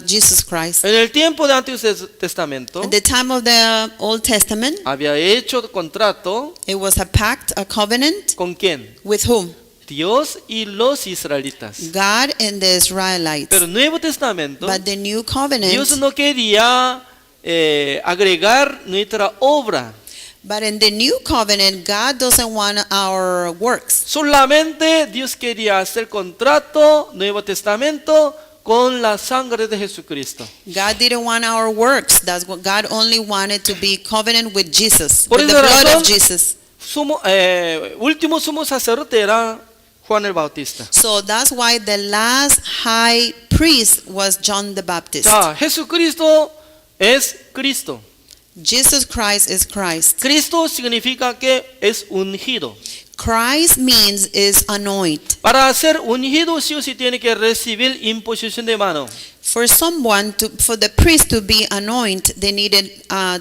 Jesus Christ. En el tiempo del Antiguo Testamento At the time of the Old Testament, había hecho contrato it was a pact, a covenant, con quién? with whom? Dios y los israelitas. God and the Israelites. Pero el Nuevo Testamento, But the new covenant, Dios no quería agregar nuestra obra. but in the new covenant, God doesn't want our works. Solamente Dios quería hacer contrato, Nuevo Testamento, con la sangre de Jesucristo. God didn't want our works. That's what God only wanted to be covenant with Jesus, Por with the esa blood razón, of Jesus. Último sumo sacerdote era Juan el Bautista. So that's why the last high priest was John the Baptist. Ya, Jesucristo es Cristo. Jesus Christ is Christ. Cristo significa que es ungido. Christ means is anointed. Para ser ungido, sí o sí tiene que recibir imposición de mano. For the priest to be anointed, they needed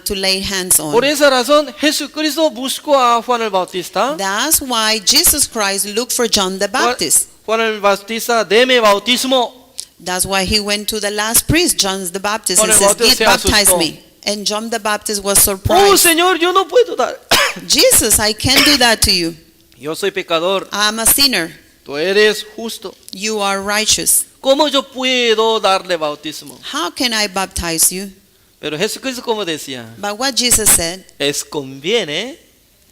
to lay hands on. Por esa razón, Jesucristo buscó a Juan el Bautista. That's why Jesus Christ looked for John the Baptist. Juan el Bautista, deme bautismo. That's why he went to the last priest, John the Baptist, Juan and el says, Bautista se baptize asustó. me. And John the Baptist was Oh, surprised. Señor, yo no puedo dar. Jesus, I can't do that to you. Yo soy pecador. I'm a sinner. Tú eres justo. You are righteous. ¿Cómo yo puedo darle bautismo? How can I baptize you? Pero Jesucristo, como decía, But what Jesus said, es conviene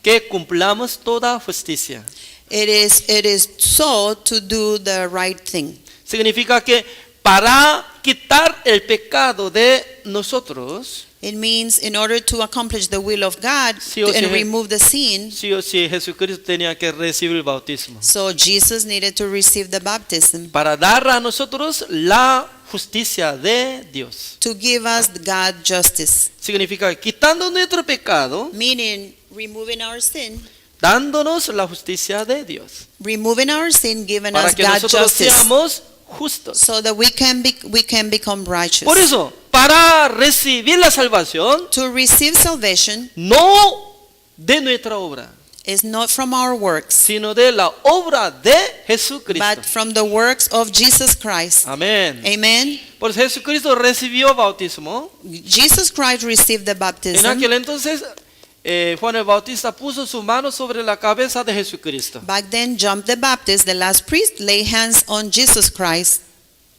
que cumplamos toda justicia. it is so to do the right thing. Significa que para quitar el pecado de nosotros, It means in order to accomplish the will of God Sí o sí, and remove the sin, sí o sí Jesucristo tenía que recibir el bautismo so Jesus needed to receive the baptism para dar a nosotros la justicia de Dios. to give us God justice, Significa quitando nuestro pecado, meaning removing our sin, dándonos la justicia de Dios, giving para us que God nosotros justice, seamos justos. so that we can become righteous. Por eso, para recibir la salvación, To receive salvation no de nuestra obra, is not from our works, sino de la obra de Jesucristo. but from the works of Jesus Christ. Amén. Amen. Por eso Jesucristo recibió bautismo. Jesus Christ received the En baptism. aquel entonces, Juan el Bautista puso su mano sobre la cabeza de Jesucristo. Back then, John the Baptist, the last priest, laid hands on Jesus Christ.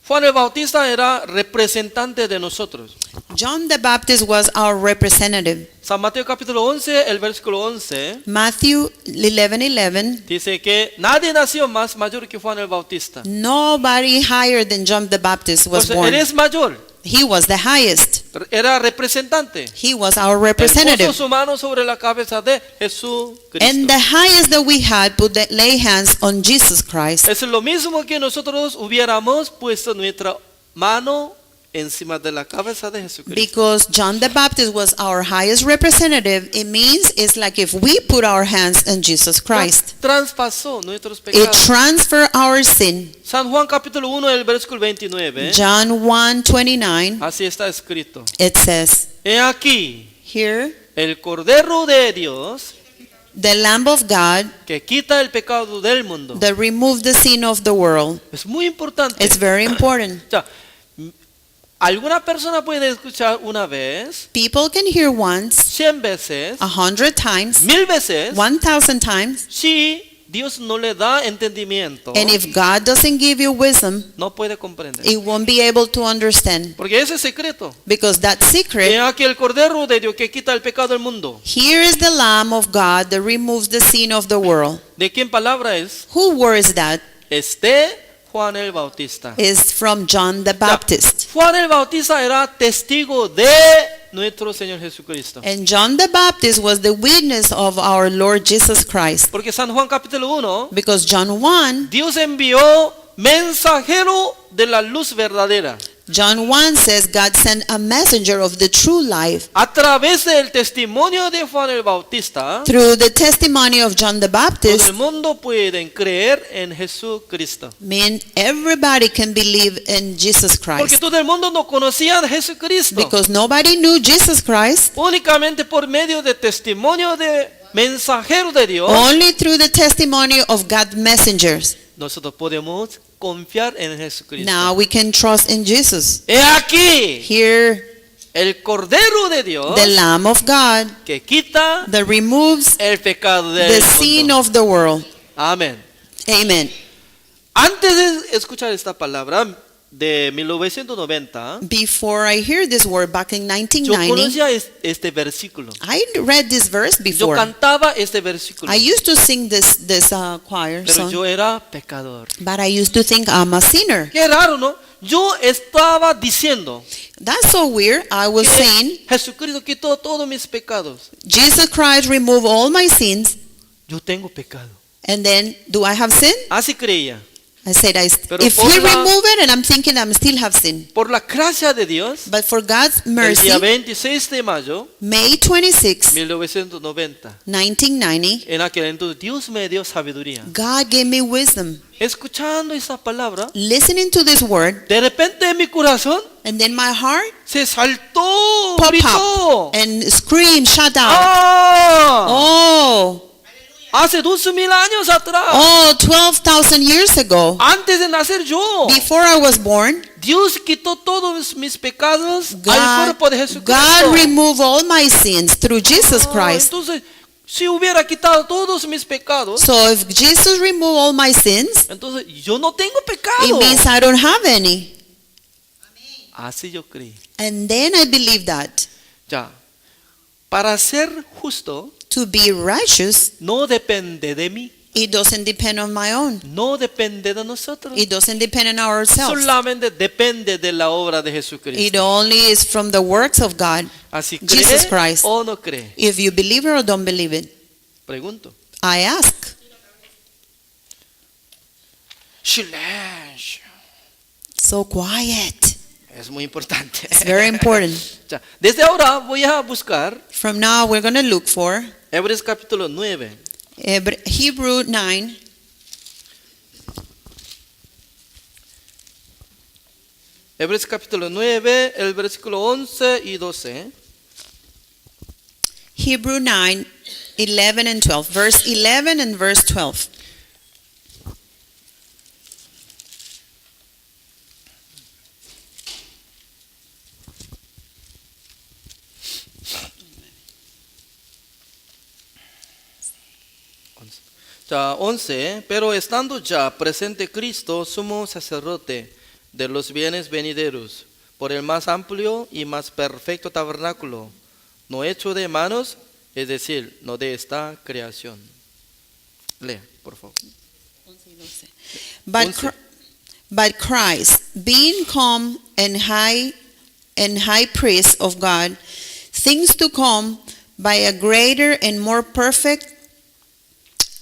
Juan el Bautista era representante de nosotros. John the Baptist was our representative. San Mateo capítulo 11, el versículo 11, Matthew 11:11. dice que nadie nació más mayor que Juan el Bautista. Nobody higher than John the Baptist was Entonces, born. él es mayor, He was the highest. era representante. He was our Él puso representative. su mano sobre la cabeza de Jesucristo. And the highest that we had put the, lay hands on Jesus Christ. Es lo mismo que nosotros hubiéramos puesto nuestra mano encima de la cabeza de Jesucristo. Because John the Baptist was our highest representative, it means it's like if we put our hands on Jesus Christ. Traspasó nuestros It pecados. transferred our sin. San Juan capítulo 1, el versículo 29. John 1:29, Así está escrito. it says, He aquí here, el Cordero de Dios the Lamb of God que quita el pecado del mundo. that removed the sin of the world. Es muy importante. It's very important. O sea, alguna persona puede escuchar una vez, People can hear once, 100 veces, 100 times, 1000 veces, 1,000 times, si Dios no le da entendimiento, and if God doesn't give you wisdom, no puede comprender. it won't be able to understand. Porque ese es secreto. Because that He secret, aquí el Cordero de Dios que quita el pecado del mundo. here is the Lamb of God that removes the sin of the world. ¿De quién palabra es? Who was that? Juan el Bautista. Is from John the Baptist. Juan el Bautista era testigo de nuestro Señor Jesucristo. And John the Baptist was the witness of our Lord Jesus Christ. Porque San Juan capítulo 1, Because John 1, Dios envió mensajero de la luz verdadera John 1 says God sent a messenger of the true life a través del testimonio de Juan el Bautista. through the testimony of John the Todo el Baptist. mundo puede creer en Jesucristo. Mean everybody can believe in Jesus Porque Christ. todo el mundo no conocía a Jesucristo. Because nobody knew Jesus Christ. Únicamente por medio de testimonio de mensajero de Dios, Only through the testimony of God's messengers. nosotros podemos confiar en Jesucristo. Now we can trust in Jesus. He aquí Here, el Cordero de Dios the Lamb of God que quita that removes el pecado del the sin mundo. of the world. Amén. Amen. Antes de escuchar esta palabra de 1990, Before I hear this word back in yo 1990, conocía este versículo. I read this verse Yo before. cantaba este versículo, I used to sing this choir pero song, yo era pecador. but I used to think I'm a sinner. Qué raro, ¿no? Yo estaba diciendo That's so weird. I was que saying, Jesucristo quitó todos mis pecados. Jesus Christ removed all my sins, Yo tengo pecado. and then do I have sin? Así creía. I said, Pero if por He la- removed it, and I'm thinking I still have sin. Por la gracia de Dios, But for God's el mercy, día 26 de mayo May 26, 1990, 1990, en aquel entonces Dios me dio sabiduría. God gave me wisdom. Escuchando esa palabra, Listening to this word, de repente en mi corazón and then my heart se saltó, pop gritó. up and scream, shout out. ¡Ah! Oh, Hace 12,000 años atrás, oh, 12,000 years ago, antes de nacer yo, before I was born, Dios quitó todos mis pecados al God, cuerpo de Jesucristo. God removed all my sins through Jesus Christ. Entonces, si hubiera quitado todos mis pecados, So if Jesus removed all my sins, entonces yo no tengo it pecado. means I don't have any. Así yo creí. And then I believe that Ya. Para ser justo to be righteous no depende de mí, It doesn't depend on my own. No depende de nosotros. It doesn't depend on ourselves. Solamente depende de la obra de It Jesucristo. only is from the works of God. Así Jesus cree Christ. o no cree. If you believe it or don't believe it, Pregunto. I ask. Silencio. So quiet. Es muy importante. It's very important. Ya, desde ahora voy a buscar From now, we're going to look for Hebreos capítulo 9. Hebrew 9. Hebreos capítulo 9, el versículo 11 y 12. Hebrew 9, 11 and 12. Verse 11 and verse 12. Ya, 11. Pero estando ya presente Cristo, sumo sacerdote de los bienes venideros, por el más amplio y más perfecto tabernáculo, no hecho de manos, es decir, no de esta creación. Lea, por favor. But, 11. but Christ, being come and high priest of God, things to come by a greater and more perfect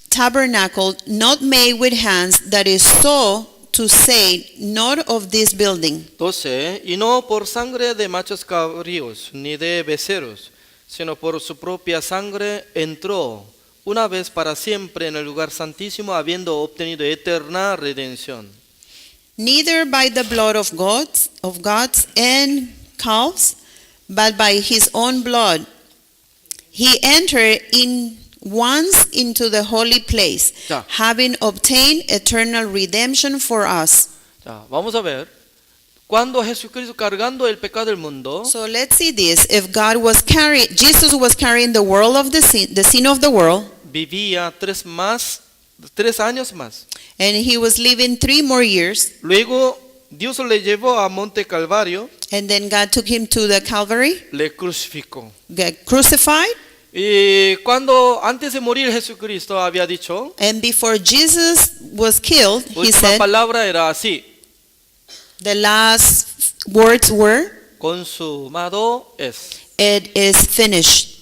tabernacle, not made with hands, that is so to say, not of this building. 12. Y no por sangre de machos cabríos, ni de becerros, sino por su propia sangre entró una vez para siempre en el lugar santísimo, habiendo obtenido eterna redención. Neither by the blood of goats and calves, but by his own blood. He entered in once into the holy place, Ya. having obtained eternal redemption for us. Ya, vamos a ver. Cuando Jesucristo cargando el pecado del mundo, So let's see this. If Jesus was carrying the world of the sin of the world, vivía 3 años más. and he was living 3 more years, Luego Dios le llevó a Monte Calvario, and then God took him to the Calvary, le crucificó. got crucified, Y cuando antes de morir Jesucristo había dicho, and before Jesus was killed, he última said, palabra era así: the last words were, consumado es. "It is finished."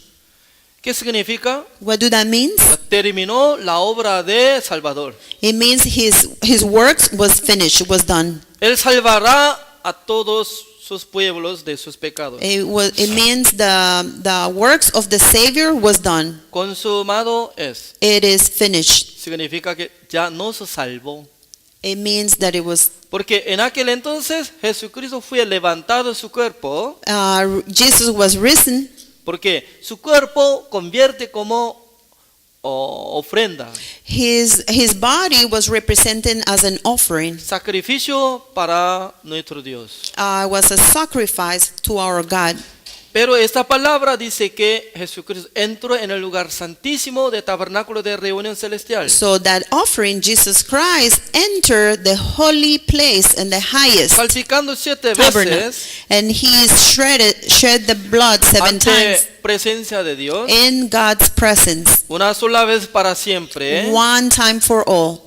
¿Qué significa? What do that mean? Terminó la obra de Salvador. It means his works was finished, was done. Él salvará a todos sus pueblos de sus pecados. It means the works of the Savior was done. Consumado es. It is finished. Significa que ya nos salvó. It means that it was Porque en aquel entonces Jesucristo fue levantado de su cuerpo, Jesus was risen, porque su cuerpo convierte como ofrenda, his body was represented as an offering, sacrificio para nuestro Dios. was a sacrifice to our God. Pero esta palabra dice que Jesucristo entró en el lugar santísimo de tabernáculo de reunión celestial. So that offering, Jesus Christ entered the holy place and the highest Salpicando 7 tabernacle, veces and he shed the blood 7 ante times presencia de Dios, in God's presence, una sola vez para siempre, one time for all,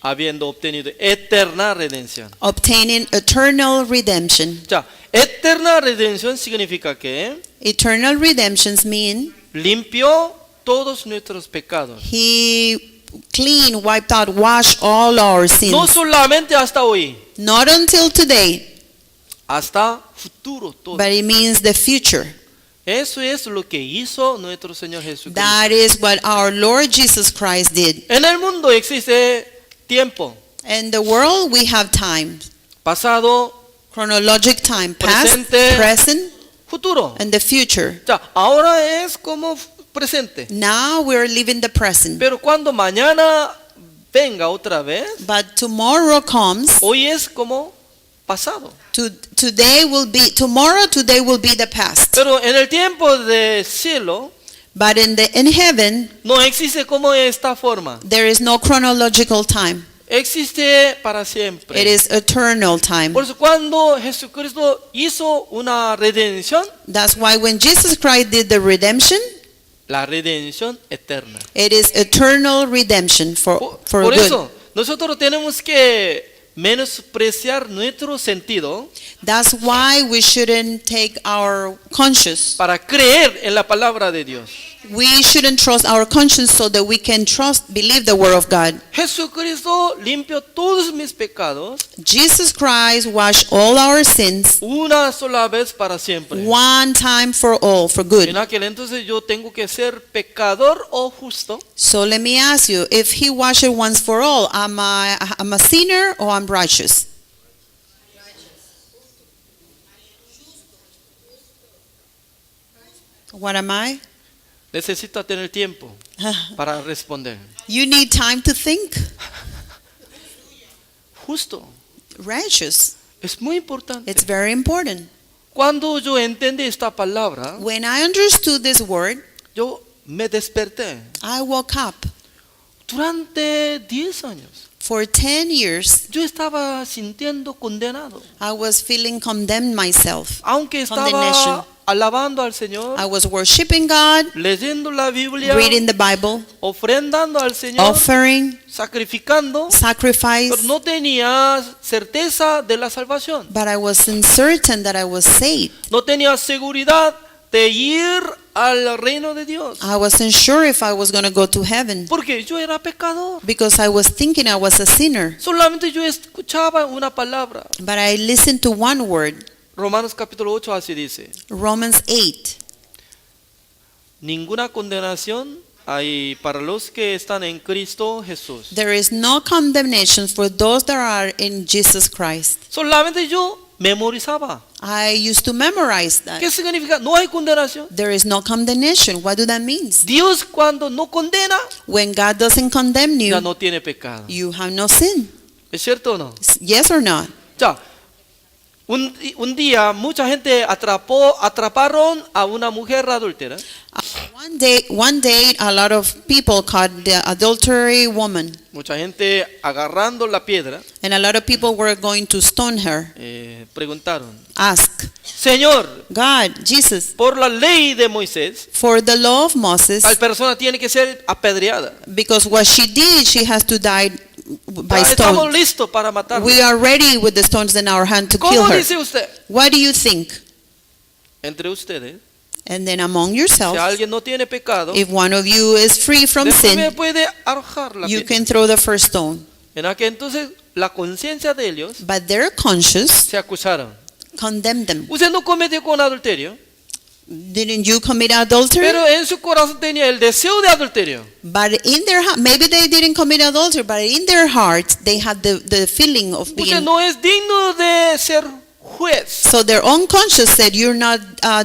habiendo obtenido eterna redención. obtaining eternal redemption. Ya, eterna redención significa que Eternal redemptions mean limpió todos nuestros pecados. he wiped out, washed all our sins. No solamente hasta hoy, Not until today, hasta futuro todo. but it means the future. Eso es lo que hizo nuestro Señor Jesucristo. That is what our Lord Jesus Christ did. En el mundo existe tiempo, In the world, we have time, pasado, chronologic time, past, Presente. present, futuro. and the future. Ya, ahora es como presente. Now we're living the present. Pero cuando mañana venga otra vez, But tomorrow comes. hoy es como pasado. Today will be the past. Pero en el tiempo del cielo But in heaven, no existe como esta forma. there is no chronological time. Existe para siempre. It is eternal time. Por eso cuando Jesucristo hizo una redención, That's why when Jesus Christ did the redemption, la redención eterna. It is eternal redemption for Por good. eso, nosotros tenemos que menospreciar nuestro sentido That's why we shouldn't take our conscience. para creer en la palabra de Dios. We shouldn't trust our conscience so that we can believe the word of God. Jesucristo limpió todos mis pecados Jesus Christ washed all our sins una sola vez para siempre. one time for all, for good. En aquel entonces yo tengo que ser pecador o justo. So let me ask you, if he washed it once for all, am a sinner or I'm righteous? What am I? Necesito tener tiempo para responder. You need time to think. Justo. Righteous. Es muy importante. It's very important. Cuando yo entendí esta palabra, When I understood this word, yo me desperté. I woke up. Durante 10 años, For 10 years, yo estaba sintiendo condenado. I was feeling condemned myself. Aunque Condemnation. estaba alabando al Señor, I was worshiping God, leyendo la Biblia, reading the Bible, ofrendando al Señor, offering, sacrificando, sacrifice, pero no tenía certeza de la salvación. but I wasn't certain that I was saved. No tenía seguridad de ir al reino de Dios. I wasn't sure if I was going to go to heaven Porque yo era pecador. because I was thinking I was a sinner. Solamente yo escuchaba una palabra. But I listened to one word, Romanos capítulo 8 así dice: Romans 8. ninguna condenación hay para los que están en Cristo Jesús. There is no condemnation for those that are in Jesus Christ. Solamente yo memorizaba. I used to memorize that. ¿Qué significa? No hay condenación. There is no condemnation. What do that mean? Dios cuando no condena, When God doesn't condemn ya you, no tiene pecado. you have no sin. ¿Es cierto o no? Yes or not? Ya, un día mucha gente atraparon a una mujer adúltera. One day, a lot of people caught the adultery woman, Mucha gente agarrando la piedra, and a lot of people were going to stone her. preguntaron: Ask Señor, God, Jesus, por la ley de Moisés, for the law of Moses, tal persona tiene que ser apedreada. because what she did, she has to die by Ya estamos stone. listos para matarla. We are ready with the stones in our hand to kill ¿Cómo her. dice usted? What do you think? Entre ustedes, And then among si yourselves, alguien no tiene pecado, if one of you is free from después me sin, puede arrojar la you piedra. can throw the first stone. En aquel entonces, la conciencia de ellos But their conscience se acusaron. condemned them. Usted no cometió con adulterio, Didn't you commit adultery? pero en su corazón tenía el deseo de adulterio. But in their heart, maybe they didn't commit adultery, but in their hearts, they had the feeling of Usted being. no es digno de ser juez, So their own conscience said, you're not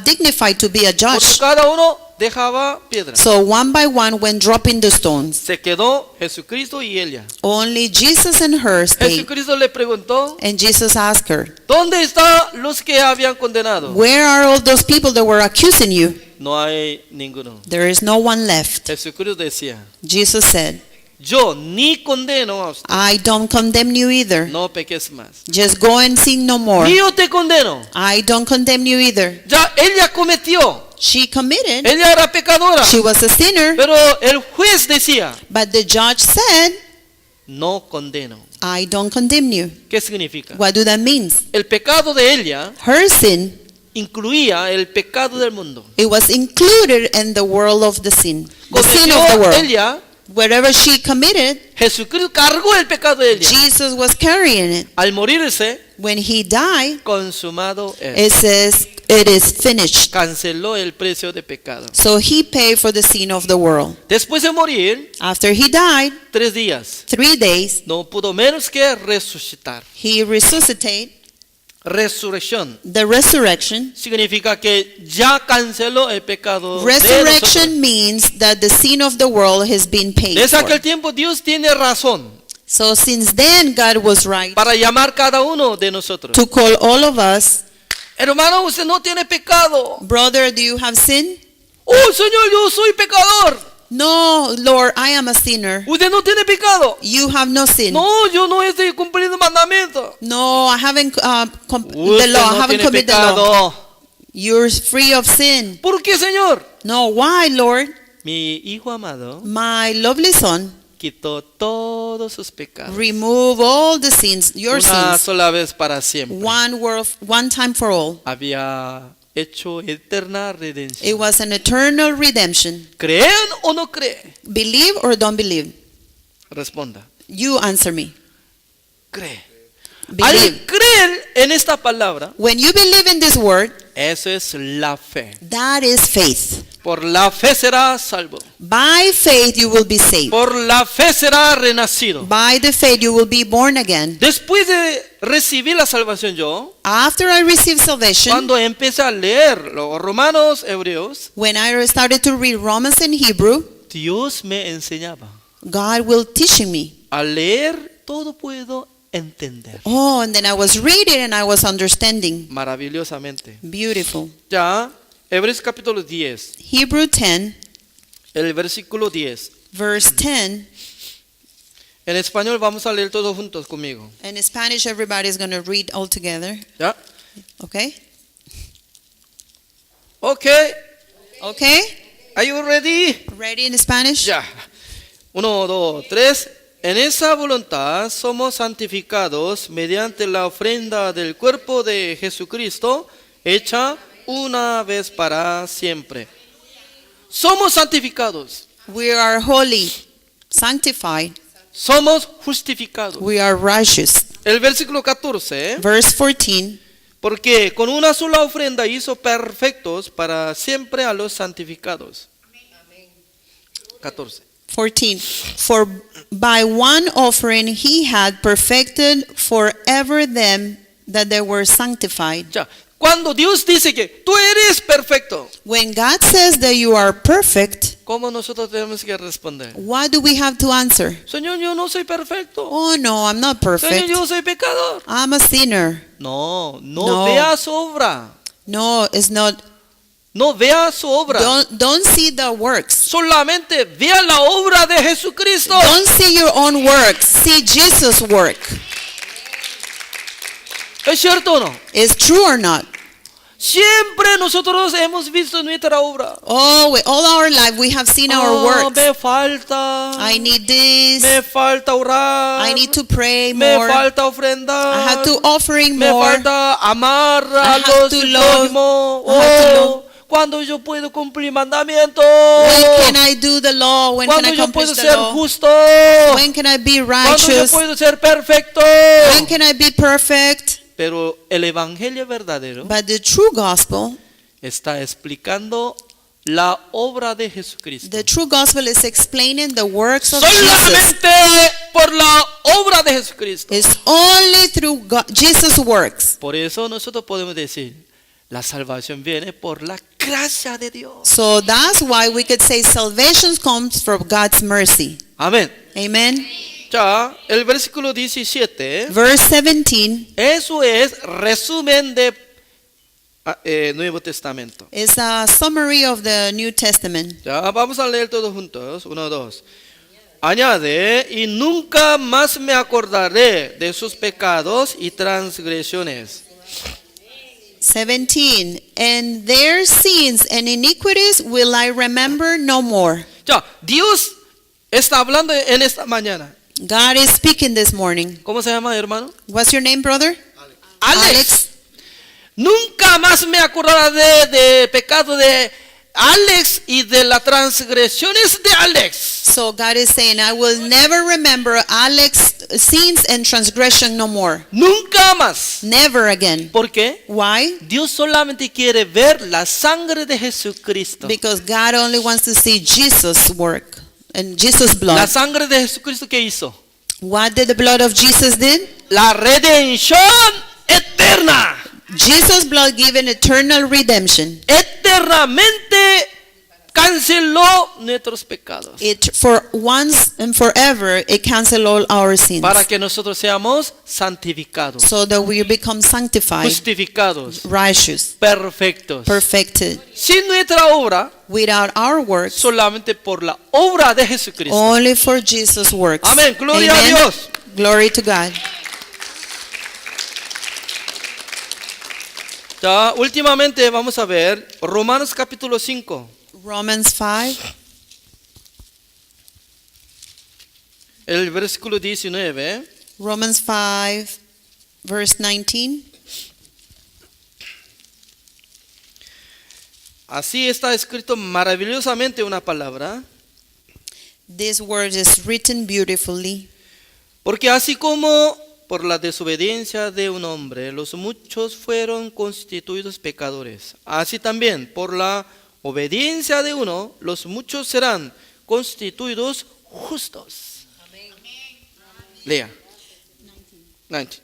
dignified to be a porque judge. cada uno dejaba piedra. So one by one went dropping the stones. Se quedó Jesucristo y ella. Only Jesus and her stayed. Jesucristo le preguntó: And Jesus asked her, ¿dónde están los que habían condenado? where are all those people that were accusing you? No hay ninguno. There is no one left. Jesucristo decía: Jesus said, yo ni condeno a usted, I don't condemn you either. no peques más. Just go and sin no more. Ni yo te condeno. I don't condemn you either. Ya ella cometió, She committed. ella era pecadora, She was a sinner. pero el juez decía: But the judge said, no condeno. I don't condemn you. ¿Qué significa? What do that mean? El pecado de ella Her sin, incluía el pecado del mundo. it was included in the world of the sin. The sin Cometió of the world. ella, Wherever she committed, Jesucristo cargó el pecado de ella. Jesus was carrying it. Al morirse, When he died, consumado es. it says, it is finished. Canceló el precio de pecado. So he paid for the sin of the world. Después de morir, After he died, 3 días, 3 days, no pudo menos que resucitar. he resuscitated. Resurrección The resurrection. significa que ya canceló el pecado de Resurrection nosotros. means that the sin of the world has been paid Desde aquel for. tiempo Dios tiene razón So since then, God was right para llamar cada uno de nosotros. to call all of us, Hermano, usted no tiene pecado. brother, do you have sin? Oh, Señor, yo soy pecador. No, Lord, I am a sinner. Usted no tiene pecado. You have no sin. No, yo no estoy cumpliendo mandamientos. No, I haven't the Usted law. I no haven't tiene committed the law. pecado. You're free of sin. ¿Por qué, Señor? No, why, Lord? mi hijo amado, my lovely Son, quitó todos sus pecados. remove all the sins, your Una sins, sola vez para siempre. one time for all. Había hecho eterna redención. It was an eternal redemption. ¿Creen o no creen? Believe or don't believe? Responda. You answer me. Cree. Believe. Al creer en esta palabra, When you believe in this word, eso es la fe. that is faith. Por la fe será salvo. By faith you will be saved. Por la fe será renacido. By the faith you will be born again. Después de recibir la salvación yo, After I received salvation, cuando empecé a leer los Romanos, Hebreos, when I started to read Romans and Hebrew, Dios me enseñaba. God will teaching me. Al leer todo puedo entender. Oh, and then I was reading and I was understanding. Maravillosamente. Beautiful. Ya, Hebreos capítulo 10, Hebrew 10, el versículo 10. verse 10. En español vamos a leer todos juntos conmigo. And in Spanish, everybody is going to read all together. ¿Ya? Okay? Ok. Okay? Are you ready? Ready in Spanish? Ya. 1, 2, 3. En esa voluntad somos santificados mediante la ofrenda del cuerpo de Jesucristo, hecha una vez para siempre. Somos santificados. We are holy, sanctified. Somos justificados. We are righteous. El versículo 14. Verse 14. Porque con una sola ofrenda hizo perfectos para siempre a los santificados. 14. 14. For by one offering he had perfected forever them that they were sanctified. Ya. Cuando Dios dice que tú eres perfecto, When God says that you are perfect, ¿cómo nosotros tenemos que responder? what do we have to answer? Señor, yo no soy perfecto. Oh no, I'm not Señor, perfect. yo soy pecador. I'm a sinner. No No. vea su obra. No, it's not. No vea su obra. Don't see the works. Solamente vea la obra de Jesucristo. Don't see your own works. See Jesus' work. ¿Es cierto o no? Is true or not? Siempre nosotros hemos visto nuestra obra. Oh, all our life we have seen our works. Me falta. I need this. Me falta orar. I need to pray Me more. falta ofrendar. I have to offering Me more. falta amar a have los to love. prójimos. I have to love. Cuando yo puedo cumplir mandamientos. When can I do the law? When can Cuando I yo accomplish puedo the ser law? justo. When can I be Cuando yo righteous? puedo ser perfecto. When can I be perfect? Pero el evangelio verdadero But the true gospel, está explicando la obra de Jesucristo. the true gospel is explaining the works of Jesus. Solamente por la obra de Jesucristo. It's only through Jesus' works. Por eso nosotros podemos decir, la salvación viene por la gracia de Dios. So that's why we could say salvation comes from God's mercy. Amén. Amen. Ya, el versículo 17, Verse 17 eso es resumen de Nuevo Testamento. is a summary of the New Testament. Ya, vamos a leer todos juntos. 1, 2. Añade, y nunca más me acordaré de sus pecados y transgresiones. 17. And their sins and iniquities will I remember no more. Ya, Dios está hablando en esta mañana. God is speaking this morning. ¿Cómo se llama, hermano? What's your name, brother? Alex. Nunca más me acordaré de pecado de Alex y de las transgresiones de Alex. So God is saying, I will never remember Alex's sins and transgression no more. Nunca más. Never again. ¿Por qué? Why? Dios solamente quiere ver la sangre de Jesucristo. Because God only wants to see Jesus' work and Jesus' La blood. sangre de Jesucristo que hizo. What did the blood of Jesus did? La redención eterna. Jesus' blood given eternal redemption. Eternamente canceló nuestros pecados. It for once and forever it cancel all our sins. Para que nosotros seamos santificados, So that we become sanctified, justificados, righteous, perfectos. perfected. Sin nuestra obra, Without our works, solamente por la obra de Jesucristo. only for Jesus' works. Amén. Gloria a Amen. Dios. Glory to God. Ya, últimamente vamos a ver Romanos capítulo 5. Romans 5. el versículo 19. Romans 5, verse 19. Así está escrito maravillosamente una palabra. This word is written beautifully. Porque así como por la desobediencia de un hombre los muchos fueron constituidos pecadores, así también por la obediencia de uno los muchos serán constituidos justos. Lea. 19.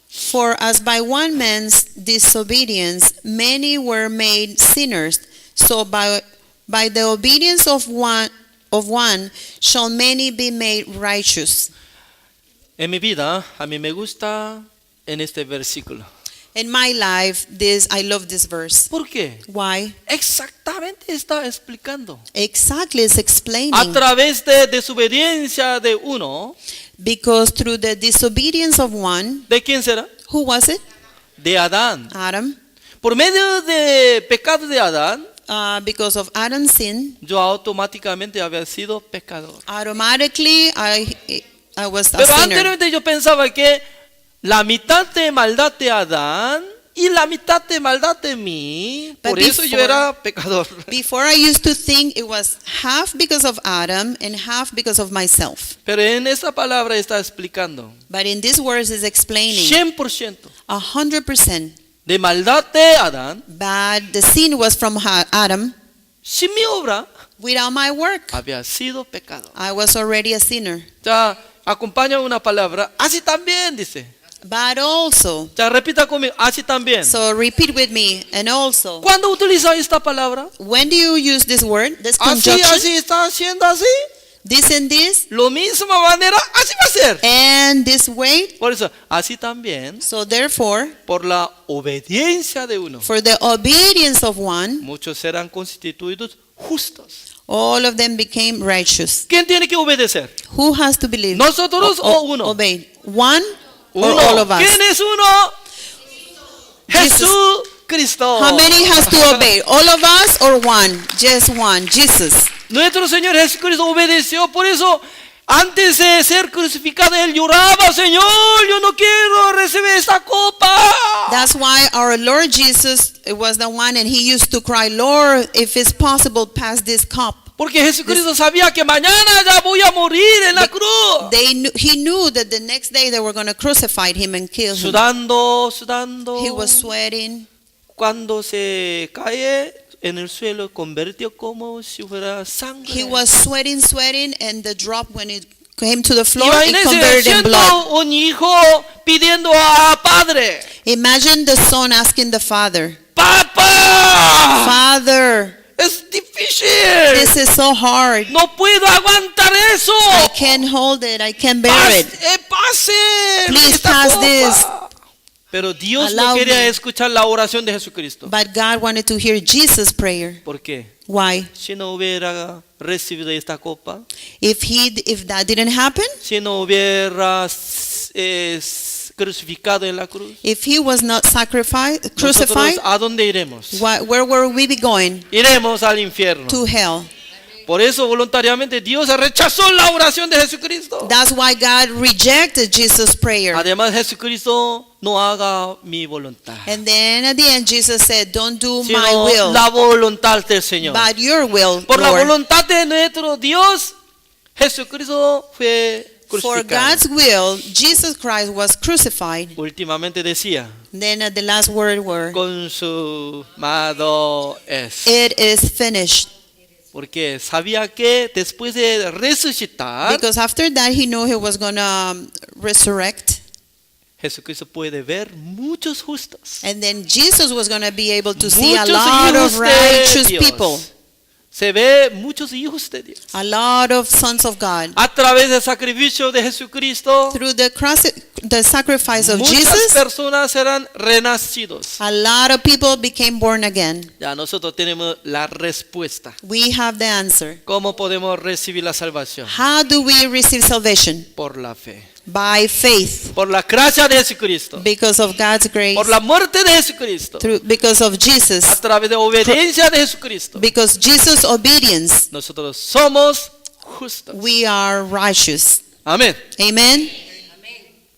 For as by one man's disobedience many were made sinners, so by the obedience of one shall many be made righteous. En mi vida, a mí me gusta en este versículo. In my life, I love this verse. ¿Por qué? Why? Exactamente está explicando. Exactly, it's explaining. A través de desobediencia de uno, Because through the disobedience of one, ¿de quién será? who was it? De Adán. Adam. Por medio de pecado de Adán, Because of Adam's sin, yo automáticamente había sido pecador. automatically I was a Pero sinner. anteriormente yo pensaba que la mitad de maldad de Adán y la mitad de maldad de mí, But por eso yo before- era pecador. Before I used to think it was half because of Adam and half because of myself. Pero en esta palabra está explicando But in this verse is explaining 100% 100% de maldad de Adán, bad. The sin was from Adam. sin mi obra, Without my work, había sido pecador. I was already a sinner. Ya acompaña una palabra, así también dice. But also, Ya repita conmigo, así también. so repeat with me, and also, ¿Cuándo utiliza esta palabra? when do you use this word, this Así, conjunction? así está haciendo así. This and this, Lo misma manera, así va a ser. and this way. Por eso, así también, So therefore, por la obediencia de uno, for the obedience of one, muchos serán constituidos justos. all of them became righteous. ¿Quién tiene que obedecer? Who has to believe? ¿Nosotros o uno? Obey. One or Uno. all of us? ¿Quién es uno? Jesucristo. How many has to obey? All of us or one? Just one. Jesus. Nuestro Señor Jesucristo obedeció, por eso antes de ser crucificado Él lloraba, Señor, yo no quiero recibir esta copa. That's why our Lord Jesus was the one, and he used to cry, Lord, if it's possible, pass this cup. Porque Jesucristo sabía que mañana ya voy a morir en la cruz. He knew that the next day they were going to crucify him and kill him. Sudando. He was sweating. Cuando se cae en el suelo, convirtió como si fuera sangre. He was sweating, and the drop, when it came to the floor, it Imagínense converted in blood. siendo un hijo pidiendo a padre, Imagine the son asking the father, ¡Papá! Father, Es difícil. this is so hard. No puedo aguantar eso. I can't hold it. I can't bear it. Pase Please esta pass copa. this. Pero Dios Allow no quería me. escuchar la oración de Jesucristo. But God wanted to hear Jesus' prayer. ¿Por qué? Why? Si no hubiera recibido esta copa, If that didn't happen, si no hubiera crucificado en la cruz, if he was not crucified, nosotros ¿a dónde iremos? where will we be going? Iremos al infierno. To hell. Por eso voluntariamente Dios rechazó la oración de Jesucristo. That's why God rejected Jesus' prayer. Además Jesucristo no haga mi voluntad, And then at the end, Jesus said, don't do my sino will, la voluntad del Señor. but your will, Por la Lord. voluntad de nuestro Dios, Jesucristo fue For crucificado. God's will, Jesus Christ was crucified. Últimamente decía, Then at the last word, consumado es. it is finished. Porque sabía que después de resucitar, Because after that, he knew he was going to resurrect. Jesucristo puede ver muchos justos. And then Jesus was going to be able to see a Muchos lot hijos of de righteous Dios. people, Se ve muchos hijos de Dios. a lot of sons of God. A través del sacrificio de Jesucristo, Through the sacrifice of muchas Jesus, personas serán renacidos. a lot of people became born again. Ya nosotros tenemos la respuesta. We have the answer. ¿Cómo podemos recibir la salvación? How do we receive salvation? Por la fe. By faith, Por la gracia de Jesucristo. because of God's grace, Por la muerte de Jesucristo. because of A Jesus, través de obediencia de Jesucristo. because Jesus' obedience, Nosotros somos justos. we are righteous. Amén. Amen.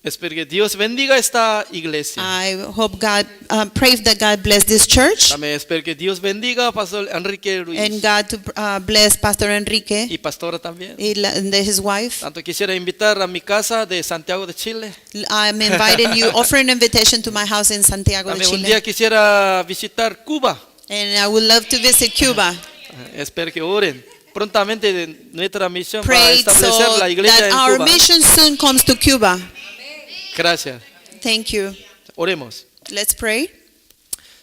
Espero que Dios bendiga esta iglesia. I hope God, pray that God bless this church También espero que Dios bendiga a Pastor Enrique Luis and God to bless Pastor Enrique y Pastora también. and his wife. Tanto quisiera invitar a mi casa de Santiago de Chile. I'm inviting you, offering an invitation to my house in Santiago de También un Chile. día quisiera visitar Cuba. And I would love to visit Cuba. Espero que oren. Prontamente de nuestra misión para Pray establecer so la iglesia that en our Cuba. mission soon comes to Cuba. Gracias. Thank you. Oremos. Let's pray.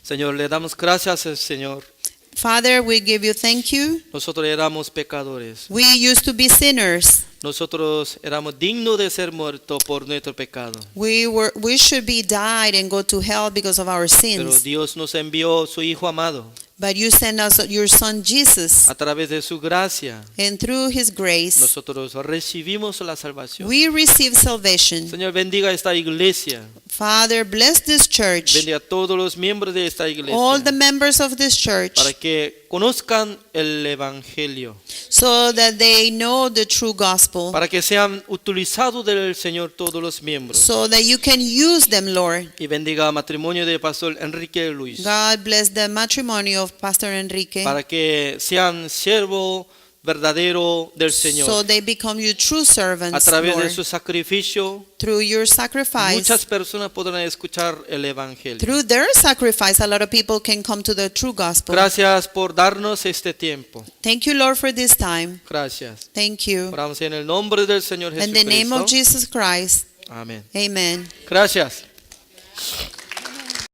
Señor, le damos gracias al Señor. Father, we give you thank you. Nosotros éramos pecadores. We used to be sinners. Nosotros éramos dignos de ser muertos por nuestro pecado. We should be died and go to hell because of our Pero sins. Dios nos envió su Hijo amado But you sent us your son Jesus, a través de su gracia. and through his grace, Nosotros recibimos la salvación. we receive salvation. Señor, bendiga esta iglesia. Father, bless this church, Bendiga a todos los miembros de esta iglesia. all the members of this church, Para que conozcan el Evangelio. so that they know the true gospel, Para que sean utilizados del Señor todos los miembros. so that you can use them, Lord. Y bendiga el matrimonio de Pastor Enrique Luis. God bless the matrimony of Pastor Enrique, Para que sean siervos verdaderos del so Señor. they become your true A servants, través de Lord. su sacrificio, Through your sacrifice, muchas personas podrán escuchar el Evangelio. through their sacrifice, a lot of people can come to the true gospel. Gracias por darnos este tiempo. Thank you, Lord, for this time. Gracias. Thank you. Oramos en el nombre del Señor In the name of Jesucristo. Jesus Christ, Amén. amen. Gracias.